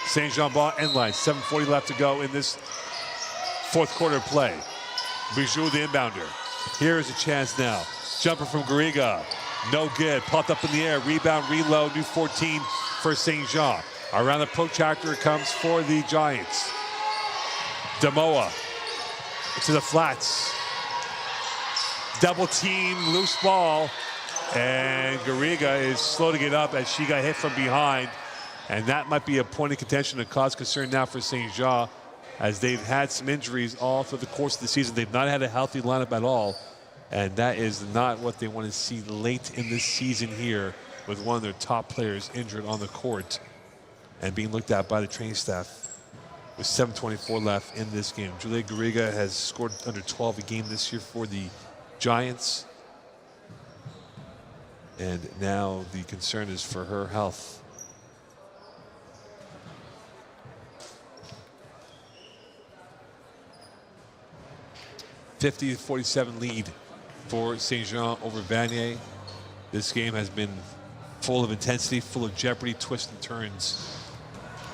St. Jean ball end line, 7:40 left to go in this fourth quarter play. Bijou, the inbounder. Here is a chance now. Jumper from Garriga. No good. Popped up in the air. Rebound, reload. New 14 for St. Jean. Around the protractor it comes for the Giants. Demoa to the flats. Double team, loose ball. And Garriga is slow to get up as she got hit from behind. And that might be a point of contention to cause concern now for St. Jean, as they've had some injuries all through the course of the season. They've not had a healthy lineup at all. And that is not what they want to see late in this season here, with one of their top players injured on the court and being looked at by the training staff with 7:24 left in this game. Julia Garriga has scored under 12 a game this year for the Giants. And now the concern is for her health. (50-47) lead for St. Jean over Vanier. This game has been full of intensity, full of jeopardy, twists and turns.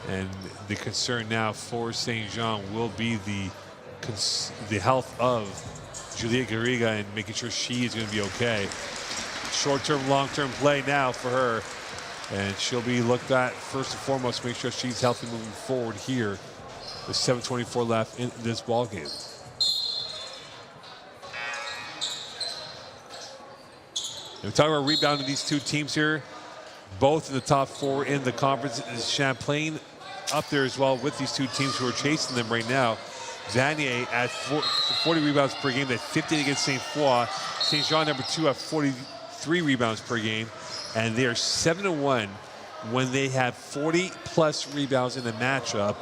And the concern now for St. Jean will be the health of Julia Garriga and making sure she is going to be okay. Short-term, long-term play now for her. And she'll be looked at first and foremost to make sure she's healthy moving forward here with 7:24 left in this ball game. We're talking about rebounding these two teams here, both in the top 4 in the conference. Is Champlain up there as well with these two teams who are chasing them right now. Vanier at 40 rebounds per game. That's 15 against St. Foy. St. Jean number 2 at 43 rebounds per game. And they are 7-1 when they have 40-plus rebounds in a matchup.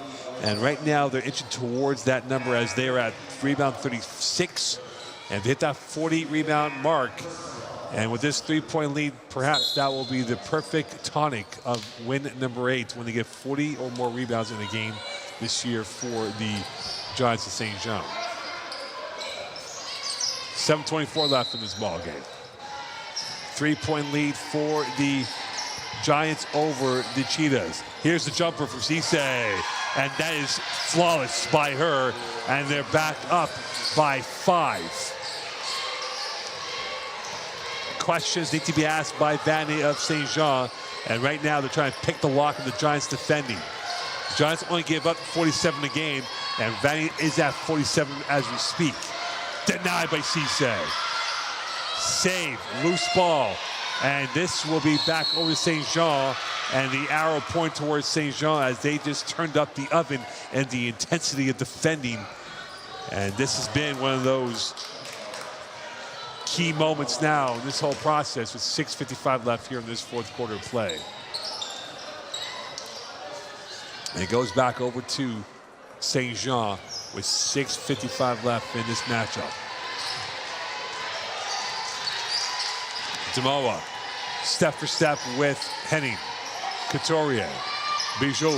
And right now they're inching towards that number as they are at rebound 36. And they hit that 40 rebound mark. And with this 3-point lead, perhaps that will be the perfect tonic of win number 8 when they get 40 or more rebounds in a game this year for the Giants of St. Jean. 7:24 left in this ball game. 3-point lead for the Giants over the Cheetahs. Here's the jumper from Cisse, and that is flawless by her, and they're back up by 5. Questions need to be asked by Vanier of St. Jean, and right now they're trying to pick the lock of the Giants defending. The Giants only gave up 47 a game, and Vanier is at 47 as we speak. Denied by Cisse. Save, loose ball, and this will be back over to St. Jean, and the arrow point towards St. Jean as they just turned up the oven and the intensity of defending. And this has been one of those key moments now in this whole process with 6:55 left here in this fourth quarter play. And it goes back over to St. Jean with 6:55 left in this matchup. Demoa, step for step with Henning, Couturier, Bijou,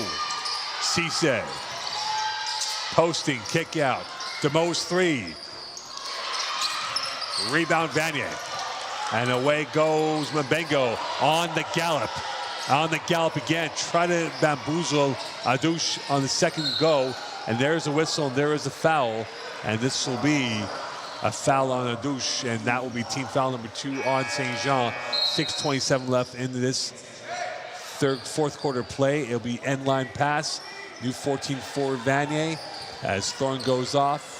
Cisse, posting, kick out, Demoa's 3. Rebound Vanier. And away goes Mbengo on the gallop. On the gallop again. Try to bamboozle Adouche on the second go. And there's a whistle and there is a foul. And this will be a foul on Adouche. And that will be team foul number 2 on St. Jean. 6:27 left in this fourth quarter play. It'll be end line pass. New 14 for Vanier as Thorne goes off.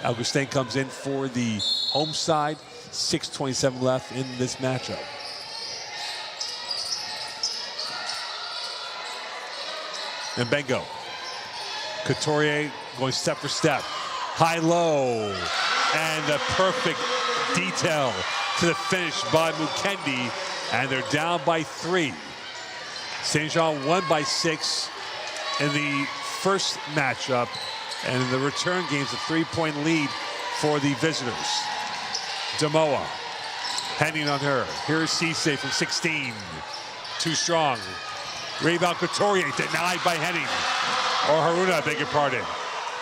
Augustin comes in for the home side. 6:27 left in this matchup. And Mbengo. Couturier going step for step. High-low. And a perfect detail to the finish by Mukendi. And they're down by 3. St. Jean won by 6 in the first matchup. And in the return game's a 3-point lead for the visitors. Demoa, Henning on her. Here's Cisse from 16. Too strong. Rebound Couturier, denied by Henning. Or Haruna, I beg your pardon.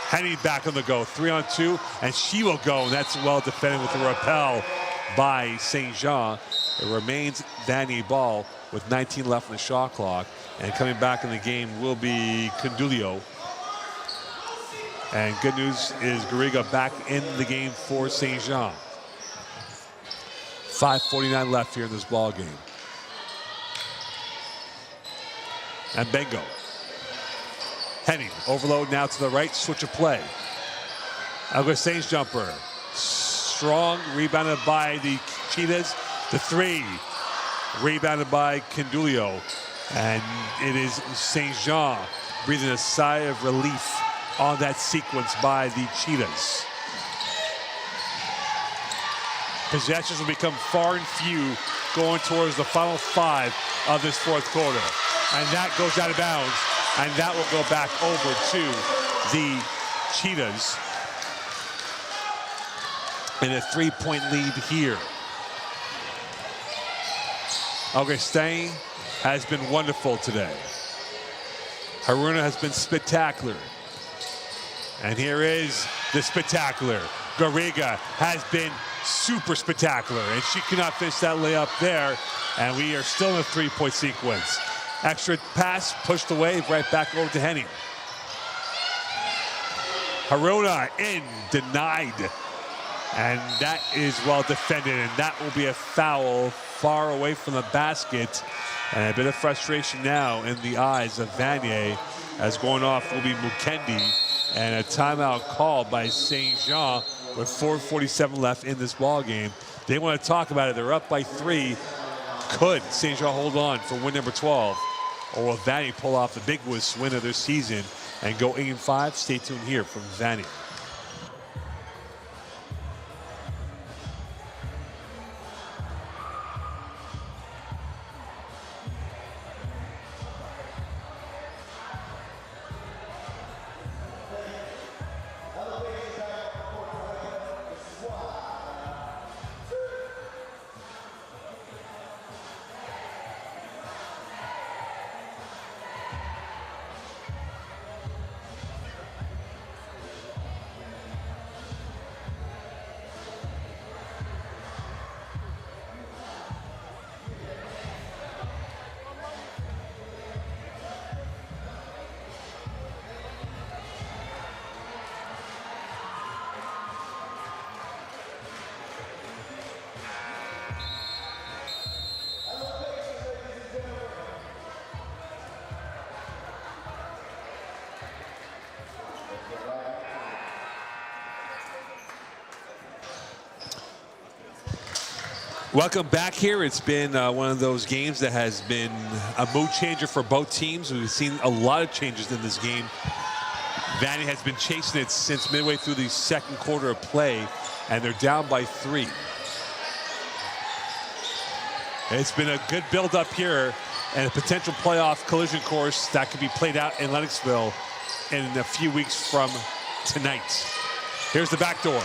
Henning back on the go, 3-on-2, and she will go, and that's well defended with the rappel by St. Jean. It remains Vanier ball with 19 left on the shot clock, and coming back in the game will be Condulio. And good news is Garriga back in the game for St. Jean. 5:49 left here in this ball game. And Mbengo. Henning, overload now to the right, switch of play. Augustin's jumper. Strong, rebounded by the Cheetahs. The 3, rebounded by Condulio. And it is St. Jean breathing a sigh of relief on that sequence by the Cheetahs. Possessions will become far and few going towards the final 5 of this fourth quarter. And that goes out of bounds, and that will go back over to the Cheetahs in a 3-point lead here. Augustin has been wonderful today. Haruna has been spectacular. And here is the spectacular. Garriga has been super spectacular, and she cannot finish that layup there. And we are still in a 3-point sequence. Extra pass pushed away, right back over to Henning. Haruna in, denied. And that is well defended, and that will be a foul far away from the basket. And a bit of frustration now in the eyes of Vanier, as going off will be Mukendi, and a timeout called by St. Jean with 4:47 left in this ball game. They want to talk about it. They're up by 3. Could St. Jean hold on for win number 12? Or will Vanier pull off the biggest win of their season and go 8-5? Stay tuned here from Vanier. Welcome back here. It's been one of those games that has been a mood changer for both teams. We've seen a lot of changes in this game. Vanier has been chasing it since midway through the second quarter of play, and they're down by 3. It's been a good build-up here and a potential playoff collision course that could be played out in Lennoxville in a few weeks from tonight. Here's the back door.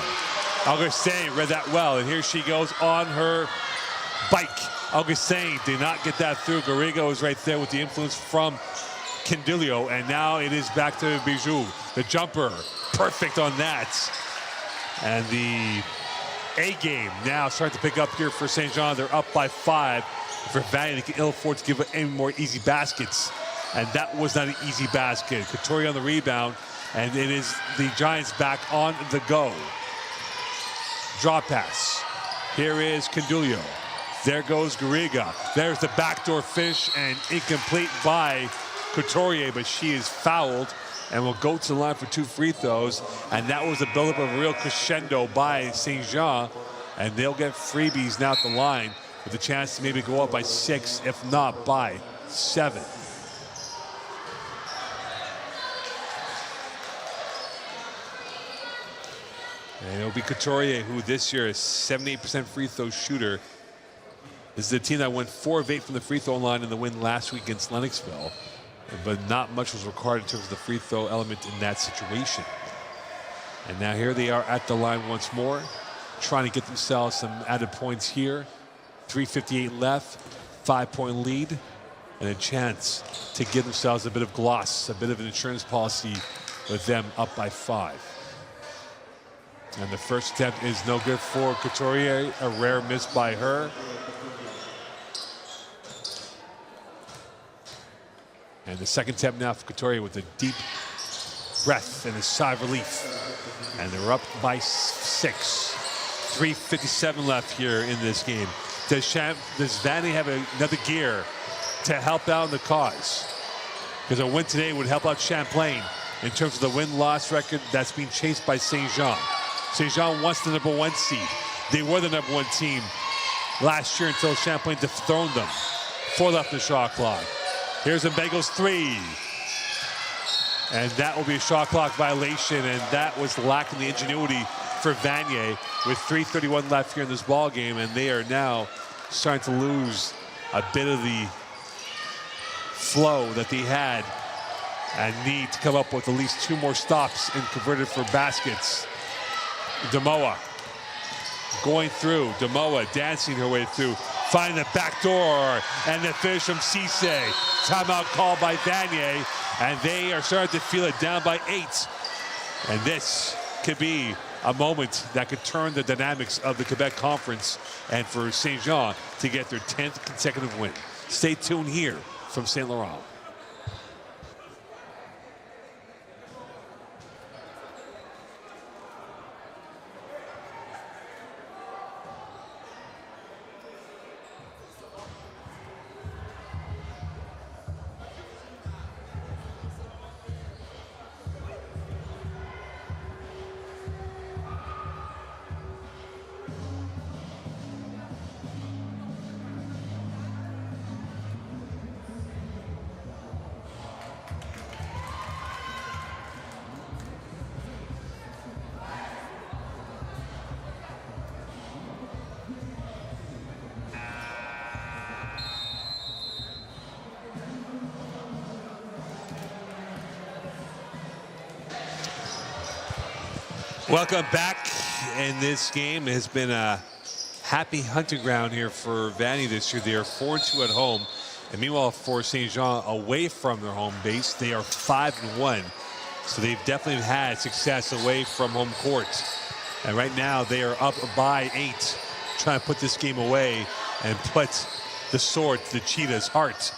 Augustin read that well, and here she goes on her bike. Augustin did not get that through. Garriga was right there with the influence from Candilio, and now it is back to Bijou. The jumper, perfect on that. And the A game now starting to pick up here for St. Jean. They're up by 5. For Vanier, they can ill afford to give any more easy baskets. And that was not an easy basket. Couturier on the rebound, and it is the Giants back on the go. Draw pass. Here is Candilio. There goes Garriga. There's the backdoor finish, and incomplete by Couturier, but she is fouled and will go to the line for 2 free throws. And that was a buildup of a real crescendo by St. Jean, and they'll get freebies now at the line with a chance to maybe go up by 6, if not by 7. And it'll be Couturier, who this year is 78% free throw shooter. This is a team that went 4 of 8 from the free throw line in the win last week against Lennoxville, but not much was required in terms of the free throw element in that situation. And now here they are at the line once more, trying to get themselves some added points here. 3:58 left, 5-point lead, and a chance to give themselves a bit of gloss, a bit of an insurance policy with them up by 5. And the first attempt is no good for Couturier, a rare miss by her. And the second attempt now for Couturier with a deep breath and a sigh of relief. And they're up by 6. 3:57 left here in this game. Does Vanier have another gear to help out in the cause? Because a win today would help out Champlain in terms of the win-loss record that's being chased by St. Jean. St. Jean wants the number 1 seed. They were the number 1 team last year until Champlain dethroned them. 4 left in the shot clock. Here's Mbego's three. And that will be a shot clock violation, and that was lacking the ingenuity for Vanier with 3:31 left here in this ball game, and they are now starting to lose a bit of the flow that they had and need to come up with at least 2 more stops and convert it for baskets. Demoa going through. Demoa dancing her way through. Finding the back door. And the finish from Cisse. Timeout called by Vanier. And they are starting to feel it, down by 8. And this could be a moment that could turn the dynamics of the Quebec Conference and for Saint Jean to get their 10th consecutive win. Stay tuned here from Saint Laurent. Welcome back. In this game has been a happy hunting ground here for Vanier this year. They are 4-2 at home. And meanwhile, for Saint Jean, away from their home base, they are 5-1. So they've definitely had success away from home court. And right now, they are up by 8, trying to put this game away and put the sword to the Cheetah's heart.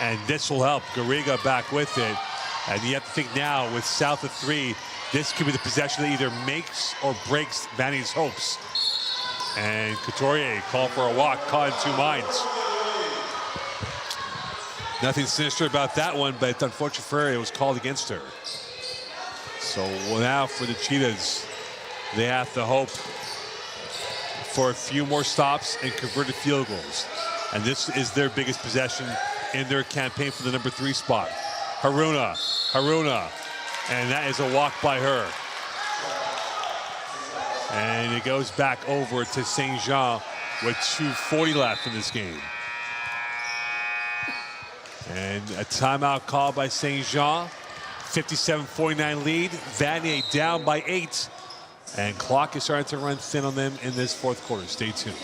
And this will help. Garriga back with it. And you have to think now, with south of 3, this could be the possession that either makes or breaks Vanier's hopes. And Couturier called for a walk, caught in 2 minds. Nothing sinister about that one, but unfortunately for her, it was called against her. So now for the Cheetahs, they have to hope for a few more stops and converted field goals. And this is their biggest possession in their campaign for the number 3 spot. Haruna, and that is a walk by her. And it goes back over to Saint Jean with 2:40 left in this game. And a timeout called by Saint Jean. 57-49 lead. Vanier down by 8. And clock is starting to run thin on them in this 4th quarter. Stay tuned.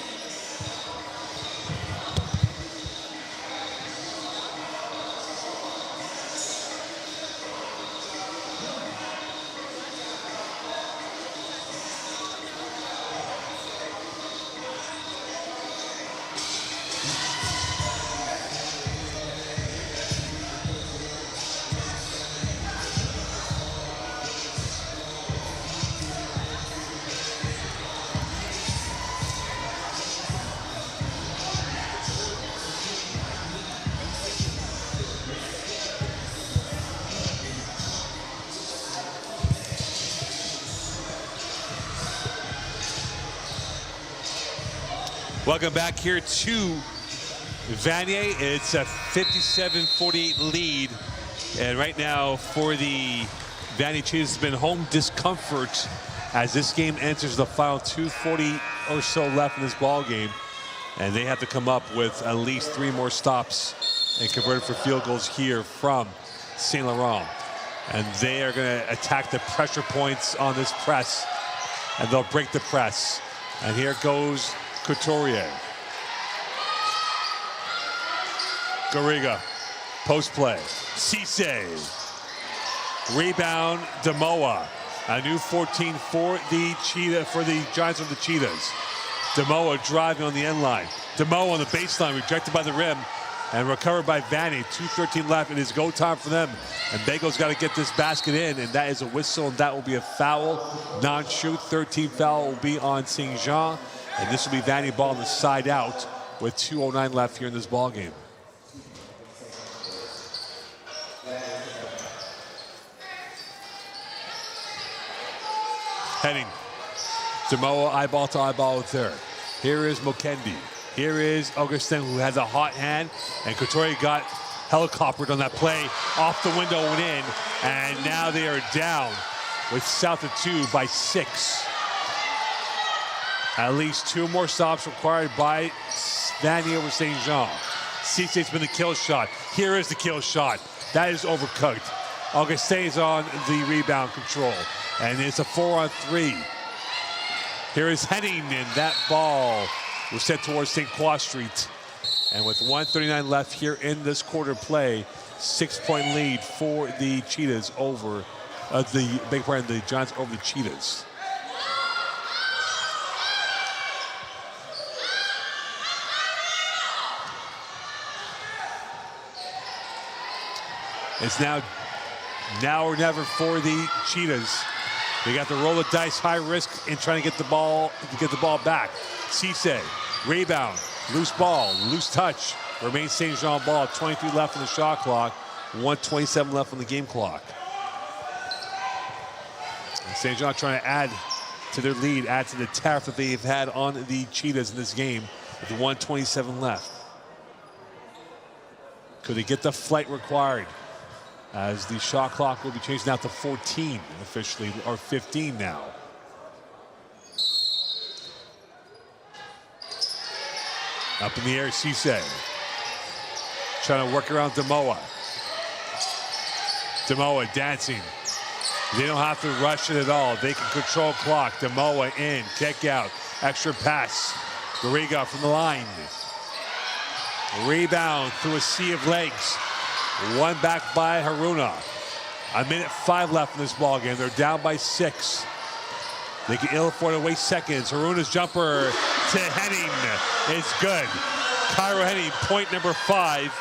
Welcome back here to Vanier. It's a 57-48 lead. And right now for the Vanier Cheetahs, has been home discomfort as this game enters the final 2:40 or so left in this ball game. And they have to come up with at least 3 more stops and convert it for field goals here from Saint Laurent. And they are going to attack the pressure points on this press, and they'll break the press. And here goes Couturier. Garriga, post play. Cisse. Rebound, Demoa. A new 14 for the Giants of the Cheetahs. Demoa driving on the end line. Demoa on the baseline, rejected by the rim, and recovered by Vanier. 2:13 left. It is go time for them. And Bego's got to get this basket in, and that is a whistle, and that will be a foul. Non-shoot, 13 foul will be on Saint Jean. And this will be Vanier ball on the side out with 2:09 left here in this ball game. Heading. Demoa eyeball to eyeball with her. Here is Mokendi. Here is Augustin, who has a hot hand, and Couturier got helicoptered on that play, off the window and in, and now they are down with south of 2 by 6. At least 2 more stops required by Vanier over St. Jean. Cicé's been the kill shot. Here is the kill shot. That is overcooked. Augustin's on the rebound control, and it's a 4-on-3. Here is Henning, and that ball was sent towards St. Croix Street. And with 1:39 left here in this quarter play, 6-point lead for the Cheetahs over the Giants over the Cheetahs. It's now or never for the Cheetahs. They got to roll the dice, high risk in trying to get the ball back. Cicé, rebound, loose ball, loose touch. Remains St. Jean ball. 23 left on the shot clock, 1:27 left on the game clock. And St. Jean trying to add to their lead, add to the tariff that they've had on the Cheetahs in this game with 1:27 left. Could they get the flight required? As the shot clock will be changed now to 14 officially, or 15 now. Up in the air, Cicé. Trying to work around Demoa. Demoa dancing. They don't have to rush it at all. They can control clock. Demoa in, kick out, extra pass. Garriga from the line. Rebound through a sea of legs. One back by Haruna. 1:05 left in this ball game. They're down by 6. They can ill afford to waste seconds. Haruna's jumper to Henning. It's good. Cairo Henning, point number 5.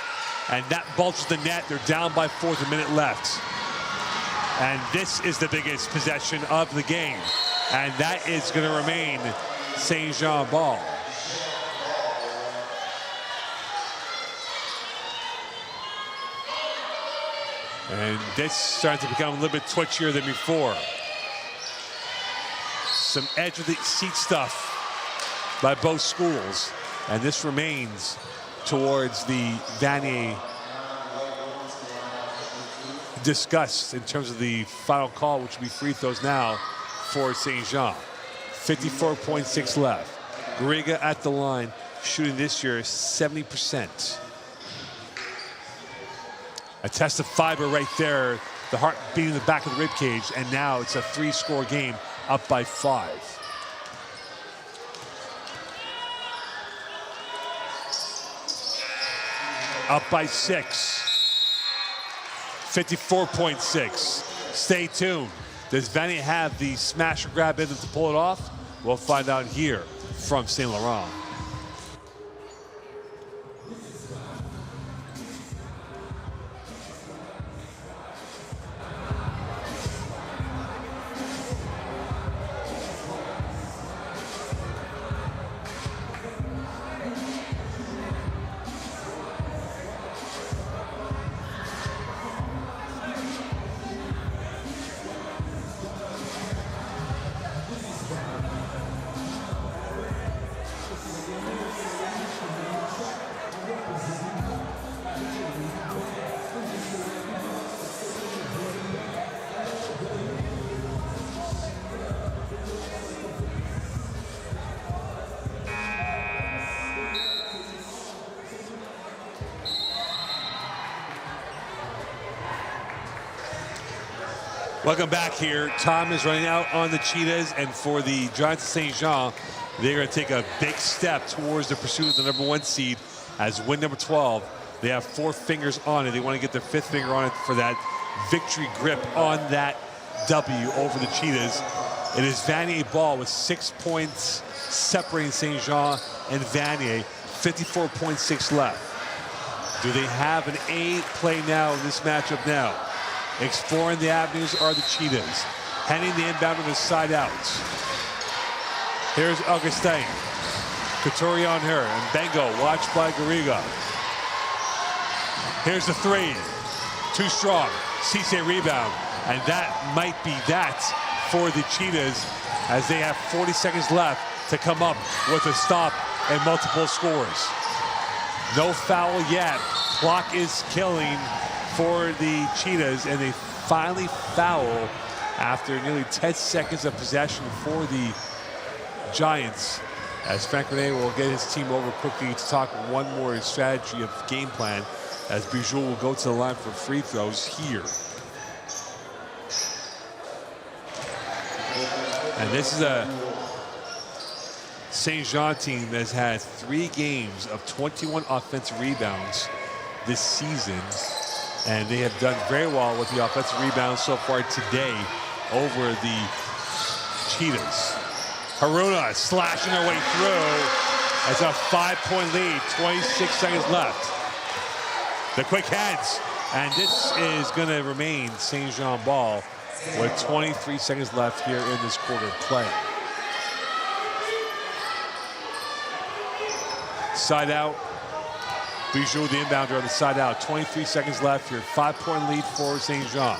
And that bulges the net. They're down by 4 with a minute left. And this is the biggest possession of the game. And that is going to remain St. Jean ball. And this starting to become a little bit twitchier than before. Some edge of the seat stuff by both schools. And this remains towards the Vanier discussed in terms of the final call, which will be free throws now for St. Jean. 54.6 left. Garriga at the line, shooting this year 70%. A test of fiber right there. The heart beating the back of the rib cage, and now it's a 3-score game, up by 5. Up by 6. 54.6. Stay tuned. Does Vanier have the smash or grab in them to pull it off? We'll find out here from St. Laurent. Welcome back here. Time is running out on the Cheetahs, and for the Giants of St. Jean, they're going to take a big step towards the pursuit of the #1 seed as win number 12. They have 4 fingers on it. They want to get their 5th finger on it for that victory grip on that W over the Cheetahs. It is Vanier ball with 6 points separating St. Jean and Vanier. 54.6 left. Do they have an A play now in this matchup now? Exploring the avenues are the Cheetahs. Henning the inbound on the side out. Here's Augustin. Couturier on her. And Bengo watched by Garriga. Here's the 3. Too strong. Cicé rebound. And that might be that for the Cheetahs as they have 40 seconds left to come up with a stop and multiple scores. No foul yet. Clock is killing for the Cheetahs, and they finally foul after nearly 10 seconds of possession for the Giants, as Frank Vanier will get his team over quickly to talk one more strategy of game plan, as Bijou will go to the line for free throws here. And this is a St. Jean team that has had 3 games of 21 offensive rebounds this season, and they have done very well with the offensive rebounds so far today over the Cheetahs. Haruna slashing their way through. It's a 5-point lead, 26 seconds left. The quick hands, and this is going to remain St. Jean ball with 23 seconds left here in this quarter play. Side out. Bijou, the inbounder, on the side out. 23 seconds left here. 5-point lead for St. Jean.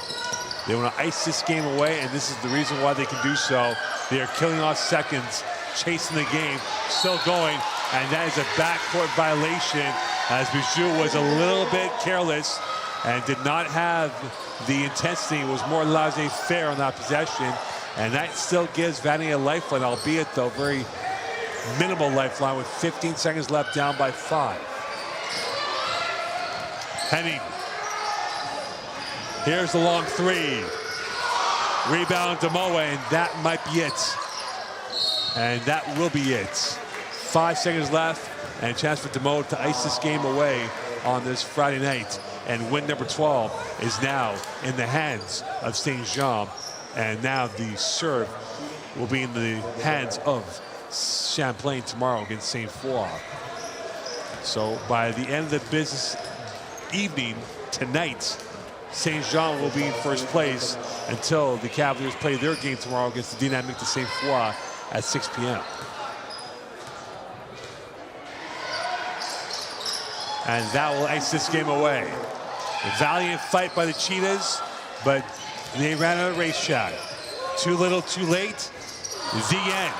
They want to ice this game away, and this is the reason why they can do so. They are killing off seconds, chasing the game, still going, and that is a backcourt violation, as Bijou was a little bit careless and did not have the intensity, was more laissez-faire on that possession, and that still gives Vanier a lifeline, albeit though very minimal lifeline, with 15 seconds left, down by 5. Henning. Here's the long 3. Rebound to Moe, and that might be it. And that will be it. 5 seconds left, and a chance for Demoe to ice this game away on this Friday night. And win number 12 is now in the hands of St. Jean. And now the serve will be in the hands of Champlain tomorrow against St. Foy. So by the end of the business evening tonight, St. Jean will be in first place until the Cavaliers play their game tomorrow against the Dynamic de St. Foy at 6 p.m. And that will ice this game away. A valiant fight by the Cheetahs, but they ran out of racetrack. Too little, too late. The end.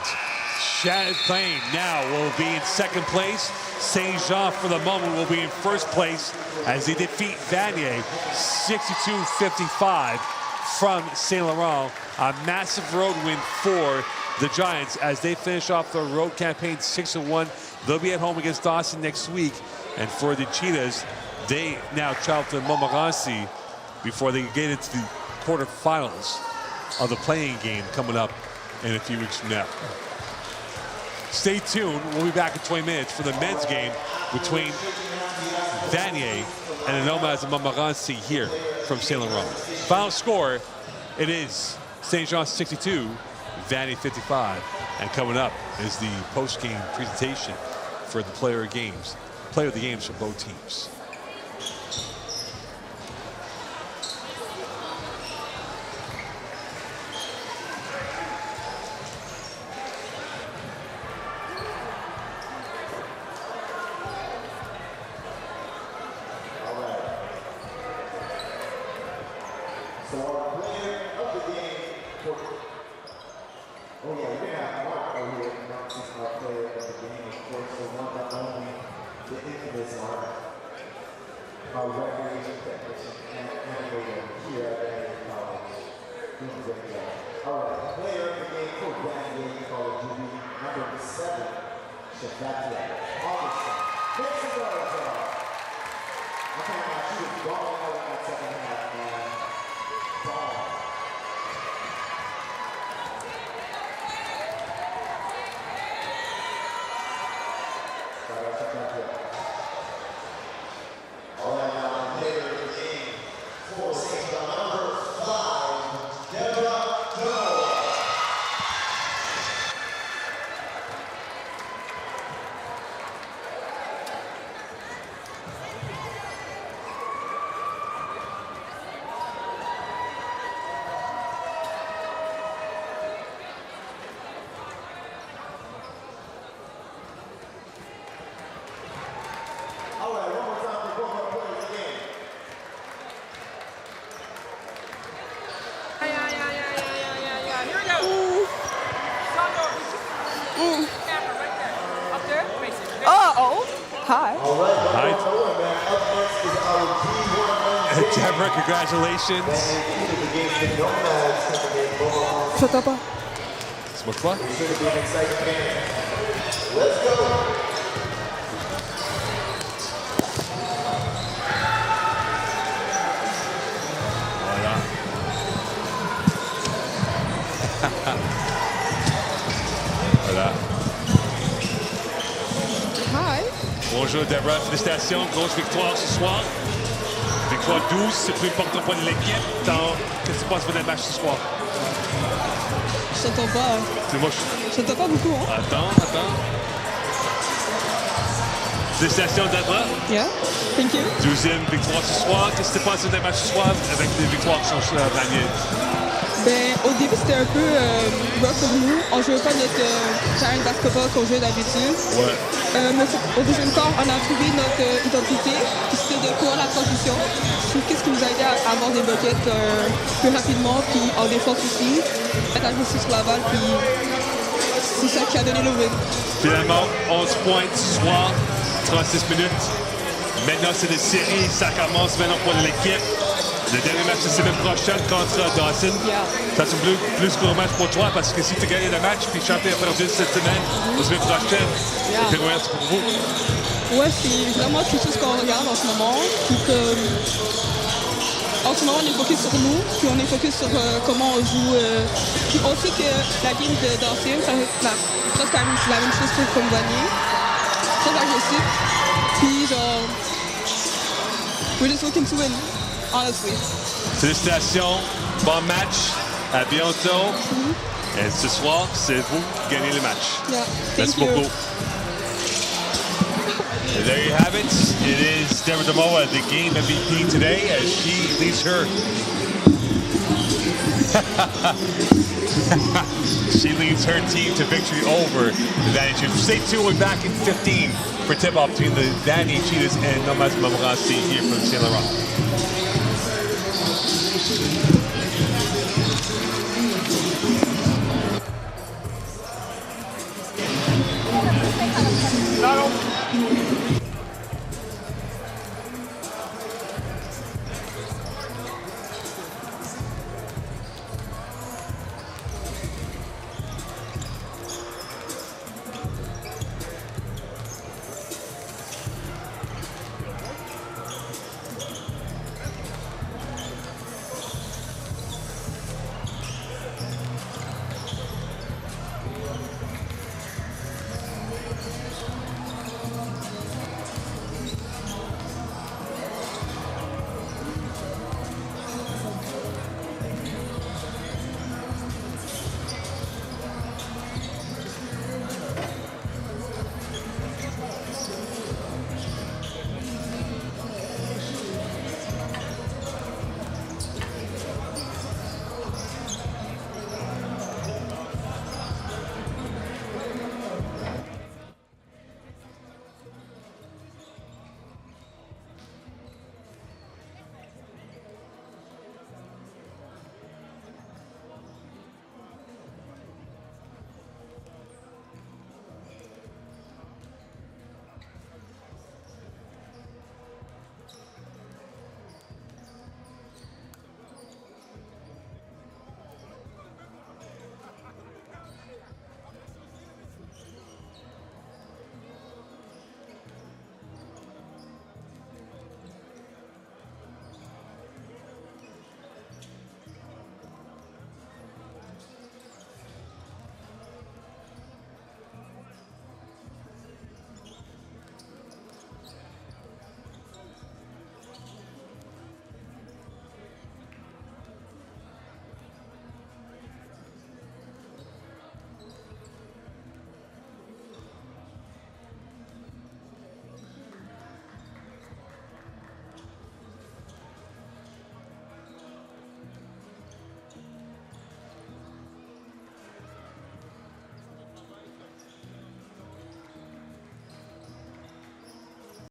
Champlain now will be in second place. St. Jean, for the moment, will be in first place as they defeat Vanier 62-55 from Saint Laurent. A massive road win for the Giants as they finish off their road campaign 6-1. They'll be at home against Dawson next week. And for the Cheetahs, they now travel to Montmorency before they get into the quarterfinals of the playing game coming up in a few weeks from now. Stay tuned. We'll be back in 20 minutes for the men's game between Vanier and the Nomads of Montmorency here from Saint Laurent. Final score, it is St. Jean 62, Vanier 55. And coming up is the post-game presentation for the player of the games for both teams. Hi. Hi. Deborah, congratulations. Je t'entends pas. Tu moques pas? Voilà. Voilà. Hi. Bonjour Deborah, félicitations, grosse victoire ce soir. Victoire 12, c'est plus important pour l'équipe. Qu'est-ce qui se passe pour le match ce soir? Je t'entends pas. C'est moi, Je t'entends pas beaucoup, hein. Attends. Félicitations Deborah. Yeah. Thank you. 12e victoire ce soir. Qu'est-ce qui se passe dans le match ce soir avec les victoires sur Vanier? Ben, au début, c'était un peu rough pour nous. On jouait pas notre terrain de basketball qu'on jouait d'habitude. Ouais. Mais au deuxième temps, on a trouvé notre identité, puis c'était de courir la transition. Je trouve qu'est-ce qui nous a aidé à avoir des buckets plus rapidement, puis en défense aussi, être agressif sur la balle, puis c'est ça qui a donné le win. Finalement, 11 points ce soir, 36 minutes. Maintenant, c'est des séries. Ça commence maintenant pour l'équipe. Le dernier match, c'est la semaine prochaine contre Dawson. Yeah. Ça, c'est plus gros match pour toi parce que si tu gagnes le match puis Champion a perdu cette semaine, la semaine prochaine, c'est pour vous. Ouais, c'est vraiment quelque chose qu'on regarde en ce moment. Puis en ce moment, on est focus sur nous, puis on est focus sur comment on joue. Puis on sait que la game de Dawson, ça va être presque la même chose que comme Vanier. Très agressif. Puis genre, we're just looking to win. Honestly. Félicitations, bon match, à bientôt. Et ce soir, c'est vous qui gagnez le match. Yeah, Merci thank you. beaucoup. And there you have it. It is Deborah Demoa, the game MVP today, as she leads her. She leads her team to victory over the Vanier Cheetahs. Stay tuned, we'll be back in 15 for tip-off between the Vanier Cheetahs and Nomad Montmorency here from Saint Laurent.